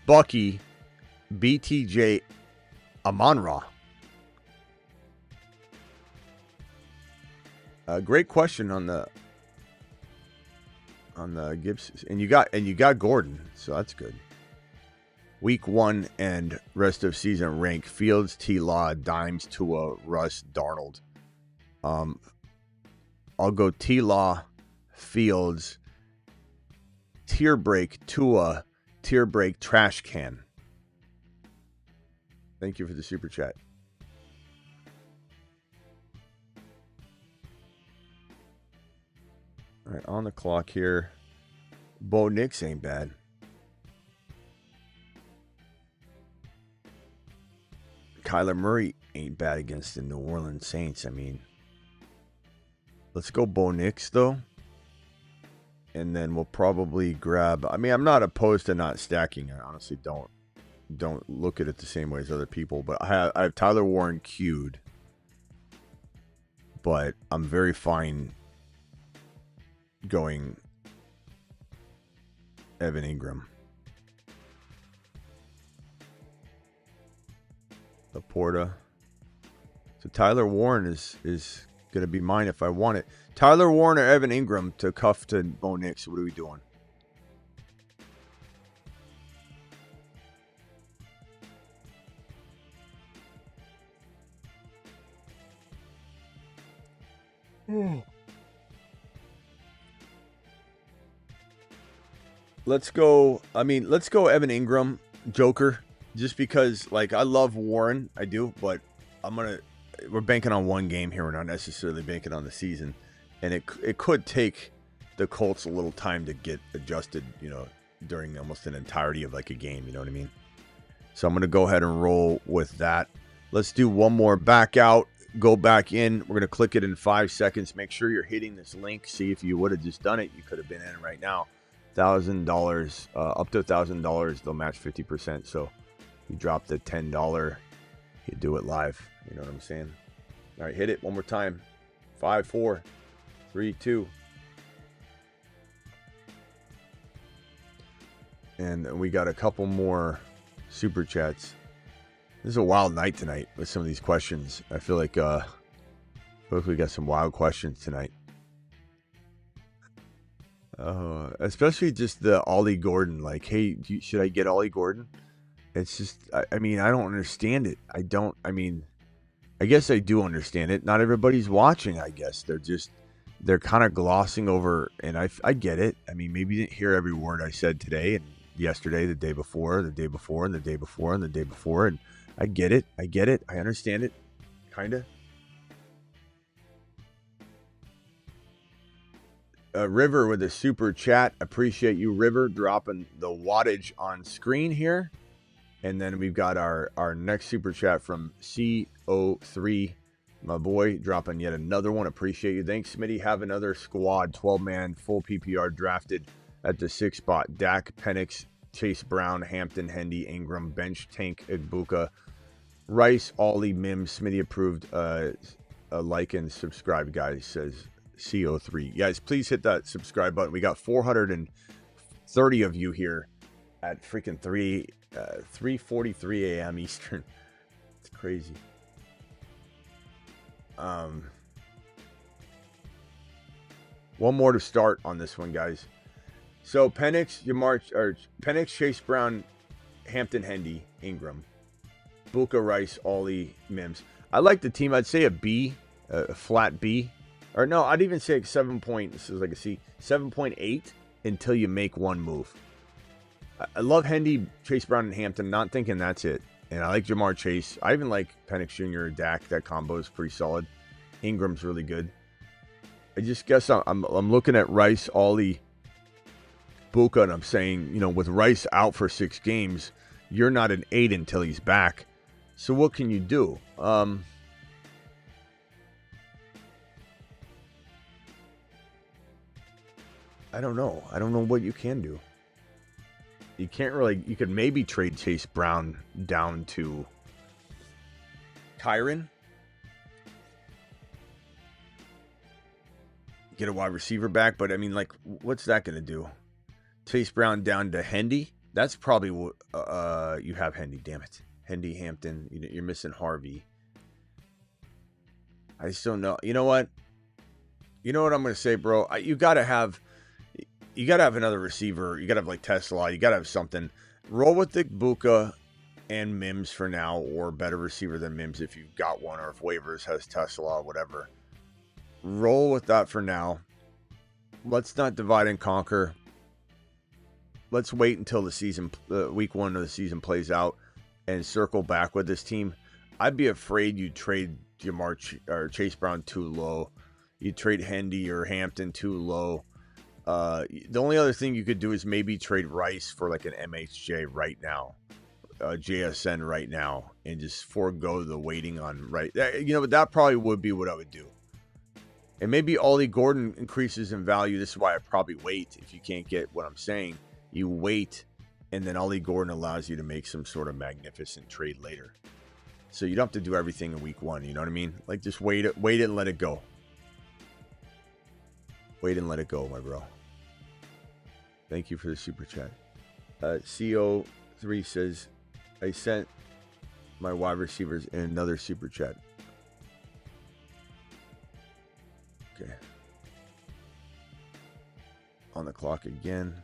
Speaker 1: Bucky, BTJ, Amon-Ra. Great question on the Gibbs, and you got Gordon, so that's good. Week 1 and rest of season rank: Fields, T-Law, Dimes, Tua, Russ, Darnold. I'll go T-Law, Fields, tier break, Tua, tier break, trash can. Thank you for the super chat. All right, on the clock here. Bo Nix ain't bad. Kyler Murray ain't bad against the New Orleans Saints. I mean, let's go Bo Nix, though. And then we'll probably grab... I mean, I'm not opposed to not stacking. I honestly don't look at it the same way as other people. But I have Tyler Warren queued. But I'm very fine going Evan Ingram. Laporta. So Tyler Warren is going to be mine if I want it. Tyler Warren or Evan Ingram to cuff to Bo Nix. What are we doing? Let's go Evan Ingram, Joker, just because, like, I love Warren. I do, but we're banking on one game here. We're not necessarily banking on the season. And it could take the Colts a little time to get adjusted, during almost an entirety of like a game, you know what I mean? So I'm going to go ahead and roll with that. Let's do one more back out, go back in. We're going to click it in 5 seconds. Make sure you're hitting this link. See, if you would have just done it, you could have been in right now. $1,000, up to $1,000, they'll match 50%. So you drop the $10, you do it live. You know what I'm saying? All right, hit it one more time. 5, 4, 3, 2. And we got a couple more super chats. This is a wild night tonight with some of these questions. I feel like we got some wild questions tonight. Especially just the Ollie Gordon. Like, hey, should I get Ollie Gordon? It's just, I mean, I don't understand it. I guess I do understand it. Not everybody's watching, I guess. They're kind of glossing over, and I get it. I mean, maybe you didn't hear every word I said today and yesterday, the day before, and the day before, and the day before. And I get it. I understand it. Kind of. River with a super chat. Appreciate you, River, dropping the wattage on screen here. And then we've got our next super chat from CO3, my boy, dropping yet another one. Appreciate you. Thanks, Smitty. Have another squad, 12-man, full PPR drafted at the 6th spot. Dak, Penix, Chase Brown, Hampton, Hendy, Ingram, Bench, Tank, Egbuka, Rice, Ollie, Mims. Smitty approved. A like and subscribe, guys, says CO3. Guys, please hit that subscribe button. We got 430 of you here at freaking 3:43 a.m. Eastern. It's crazy. One more to start on this one, guys. So Penix, Penix, Chase Brown, Hampton, Hendy, Ingram, Buka, Rice, Ollie, Mims. I like the team. I'd say a B, a flat B. Or no, I'd even say 7 point. This is like a C. 7.8 until you make one move. I love Hendy, Chase Brown, and Hampton. Not thinking that's it. And I like Jamar Chase. I even like Penix Jr. Dak. That combo is pretty solid. Ingram's really good. I just guess I'm looking at Rice, Ollie, Buka, and I'm saying, with Rice out for 6 games, you're not an 8 until he's back. So what can you do? I don't know. I don't know what you can do. You can't really... You could maybe trade Chase Brown down to Tyron. Get a wide receiver back. But, I mean, like, what's that going to do? Chase Brown down to Hendy? That's probably what... you have Hendy, damn it. Hendy, Hampton. You're missing Harvey. I just don't know. You know what? You know what I'm going to say, bro? You got to have another receiver. You got to have, like, Tesla. You got to have something. Roll with Egbuka and Mims for now, or better receiver than Mims if you've got one, or if Waivers has Tesla, whatever. Roll with that for now. Let's not divide and conquer. Let's wait until the season, week 1 of the season plays out, and circle back with this team. I'd be afraid you'd trade or Chase Brown too low. You'd trade Hendy or Hampton too low. The only other thing you could do is maybe trade Rice for like an MHJ right now, JSN right now, and just forego the waiting on right. But that probably would be what I would do. And maybe Ollie Gordon increases in value. This is why I probably wait. If you can't get what I'm saying, you wait, and then Ollie Gordon allows you to make some sort of magnificent trade later. So you don't have to do everything in week 1. You know what I mean? Like, just wait it and let it go. Wait and let it go, my bro. Thank you for the super chat. CO3 says, I sent my wide receivers in another super chat. Okay. On the clock again.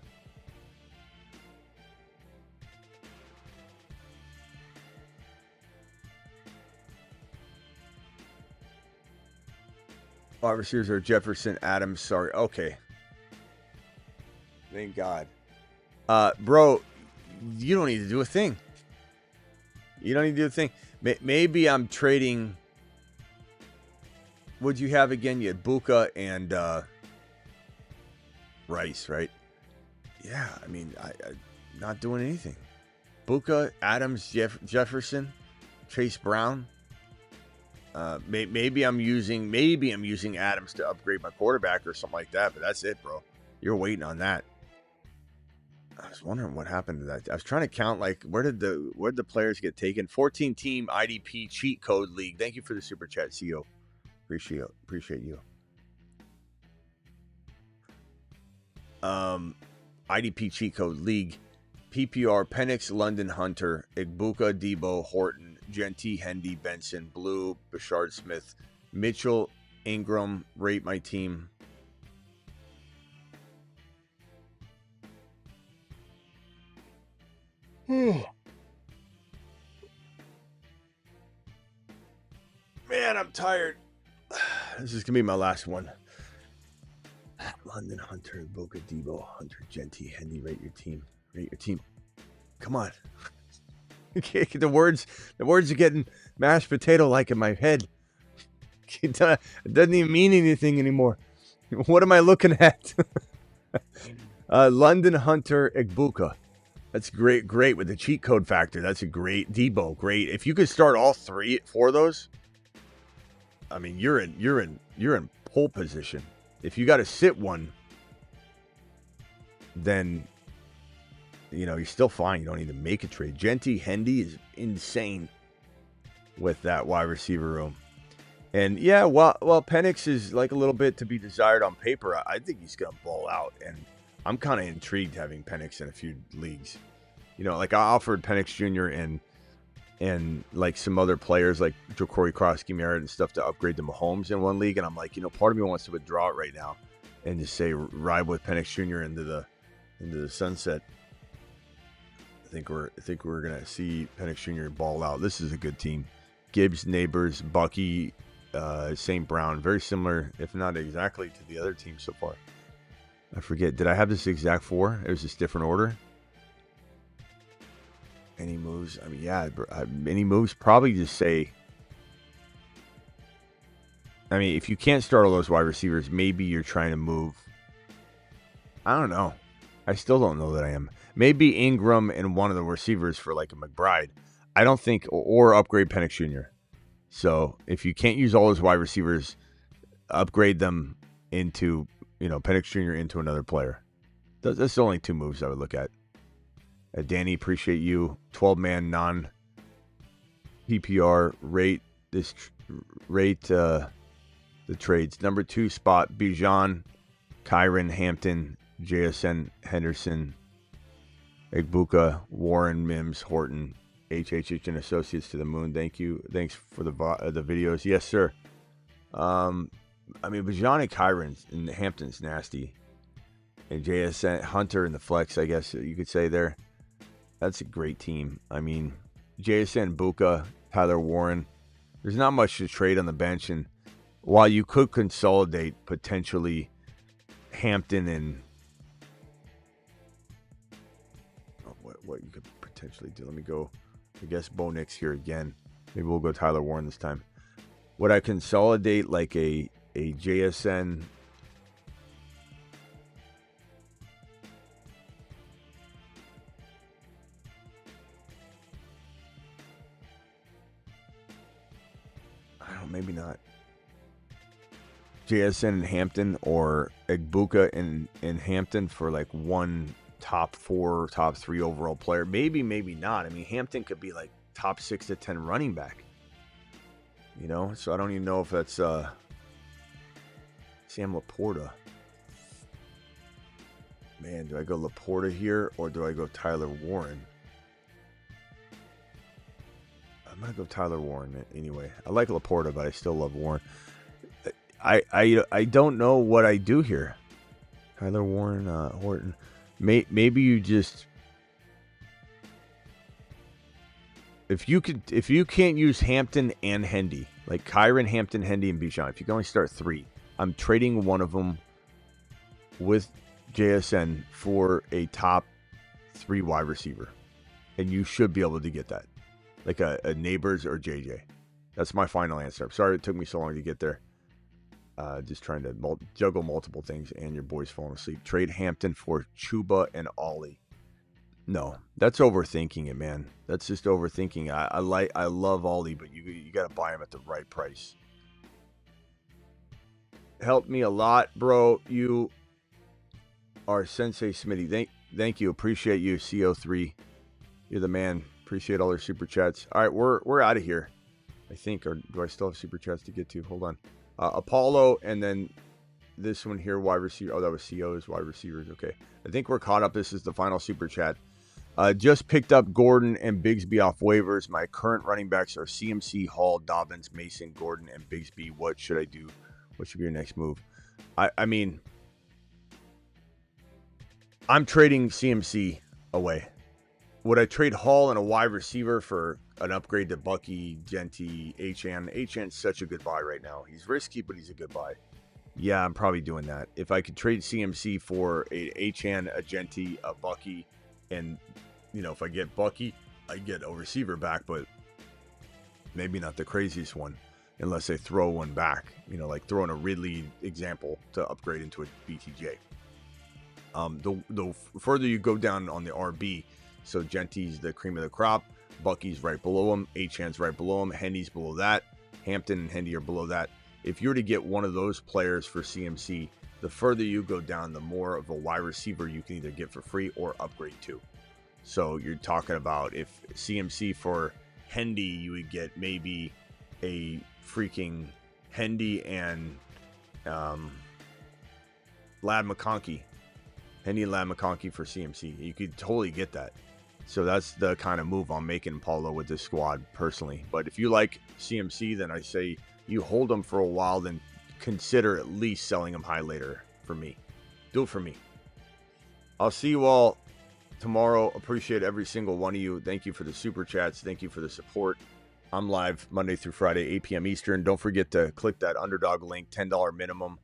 Speaker 1: Wide receivers are Jefferson, Adams. Sorry. Okay. Thank God. Bro, you don't need to do a thing. You don't need to do a thing. Maybe I'm trading... What'd you have again? You had Egbuka and Rice, right? Yeah, I mean, I'm not doing anything. Egbuka, Adams, Jefferson, Chase Brown. Maybe I'm using Adams to upgrade my quarterback or something like that, but that's it, bro. You're waiting on that. I was wondering what happened to that. I was trying to count, like, where did the players get taken? 14 team IDP cheat code league. Thank you for the super chat, CEO. Appreciate you. IDP cheat code league. PPR, Penix, London, Hunter, Egbuka, Debo, Horton, Genty, Hendy, Benson, Blue, Bashard, Smith, Mitchell, Ingram. Rate my team. Man, I'm tired. This is going to be my last one. London, Hunter, Egbuka, Debo, Hunter, Genty, Hendy. Rate your team. Rate your team. Come on. The words are getting mashed potato like in my head. It doesn't even mean anything anymore. What am I looking at? London, Hunter, Egbuka. That's great with the cheat code factor. That's a great Debo. Great. If you could start all 4 of those, I mean, you're in pole position. If you got to sit one, then you're still fine. You don't need to make a trade. Genty, Hendy is insane with that wide receiver room. And yeah, while Penix is like a little bit to be desired on paper, I think he's gonna ball out. And I'm kind of intrigued having Penix in a few leagues. Like I offered Penix Jr. and like some other players like Ja'Cory Krosky Merritt and stuff to upgrade to Mahomes in one league, and I'm like, part of me wants to withdraw it right now and just say ride with Penix Jr. into the sunset. I think we're gonna see Penix Jr. ball out. This is a good team. Gibbs, Neighbors, Bucky, St. Brown, very similar, if not exactly, to the other team so far. I forget. Did I have this exact 4? It was just different order. Any moves? I mean, yeah. Any moves? Probably just say. I mean, if you can't start all those wide receivers, maybe you're trying to move. I don't know. I still don't know that I am. Maybe Ingram and one of the receivers for like a McBride. I don't think, or upgrade Penix Jr. So if you can't use all his wide receivers, upgrade them into, Penix Jr. into another player. That's the only two moves I would look at. Danny, appreciate you. 12-man non-PPR rate the trades. Number 2 spot, Bijan, Kyron, Hampton, JSN, Henderson, Egbuka, Warren, Mims, Horton, HHH and Associates to the moon. Thank you. Thanks for the videos. Yes, sir. Bijan and Kyron and Hampton's nasty. And JSN, Hunter in the flex, I guess you could say there. That's a great team. JSN, Buka, Tyler Warren. There's not much to trade on the bench. And while you could consolidate potentially Hampton and what you could potentially do. Let me go, I guess, Bo Nix here again. Maybe we'll go Tyler Warren this time. Would I consolidate like a JSN? Maybe not. JSN and Hampton, or Egbuka and Hampton for like one top 4, top 3 overall player. Maybe not. Hampton could be like top 6 to 10 running back. So I don't even know if that's Sam Laporta. Man, do I go Laporta here or do I go Tyler Warren? I'm going to go Tyler Warren anyway. I like Laporta, but I still love Warren. I don't know what I do here. Tyler Warren, Horton. Maybe you just... If you can't use Hampton and Hendy, like Kyron, Hampton, Hendy, and Bijan, if you can only start 3, I'm trading one of them with JSN for a top 3 wide receiver. And you should be able to get that. Like a Neighbors or JJ. That's my final answer. I'm sorry it took me so long to get there. Just trying to juggle multiple things, and your boy's falling asleep. Trade Hampton for Chuba and Ollie. No, that's overthinking it, man. That's just overthinking. I love Ollie, but you got to buy him at the right price. Helped me a lot, bro. You are Sensei Smitty. Thank you. Appreciate you, CO3. You're the man. Appreciate all their super chats. All right, we're out of here, I think. Or do I still have super chats to get to? Hold on. Apollo, and then this one here, wide receiver. Oh, that was CO's wide receivers. Okay. I think we're caught up. This is the final super chat. Just picked up Gordon and Bigsby off waivers. My current running backs are CMC, Hall, Dobbins, Mason, Gordon, and Bigsby. What should I do? What should be your next move? I'm trading CMC away. Would I trade Hall and a wide receiver for an upgrade to Bucky, Genty, Achane? Achane's such a good buy right now. He's risky, but he's a good buy. Yeah, I'm probably doing that. If I could trade CMC for a Achane, a Genty, a Bucky, and, if I get Bucky, I get a receiver back, but maybe not the craziest one, unless they throw one back, like throwing a Ridley example to upgrade into a BTJ. The further you go down on the RB, so Genty's the cream of the crop, Bucky's right below him, Achane's right below him, Hendy's below that, Hampton and Hendy are below that. If you were to get one of those players for CMC, the further you go down, the more of a wide receiver you can either get for free or upgrade to. So you're talking about, if CMC for Hendy, you would get maybe a freaking Hendy and Lad McConkey. Hendy and Lad McConkey for CMC. You could totally get that. So that's the kind of move I'm making, Paulo, with this squad personally. But if you like CMC, then I say you hold them for a while, then consider at least selling them high later for me. Do it for me. I'll see you all tomorrow. Appreciate every single one of you. Thank you for the super chats. Thank you for the support. I'm live Monday through Friday, 8 p.m. Eastern. Don't forget to click that Underdog link, $10 minimum.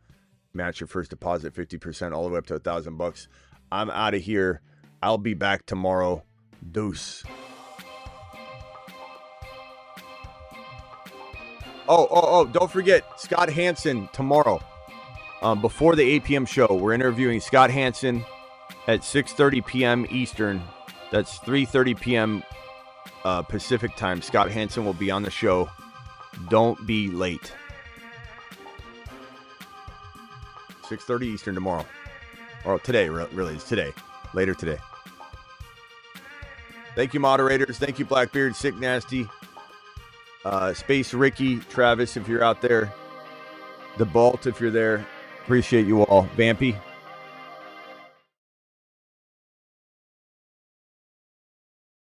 Speaker 1: Match your first deposit 50% all the way up to $1,000. I'm out of here. I'll be back tomorrow. Deuce. Oh, don't forget Scott Hansen tomorrow. Before the 8 p.m. show, we're interviewing Scott Hansen at 6:30 p.m. Eastern. That's 3:30 p.m. Pacific time. Scott Hansen will be on the show. Don't be late. 6:30 Eastern tomorrow. Or today, really. It's today. Later today. Thank you, moderators. Thank you, Blackbeard, Sick Nasty, Space Ricky, Travis, if you're out there. The Bolt, if you're there. Appreciate you all. Vampy.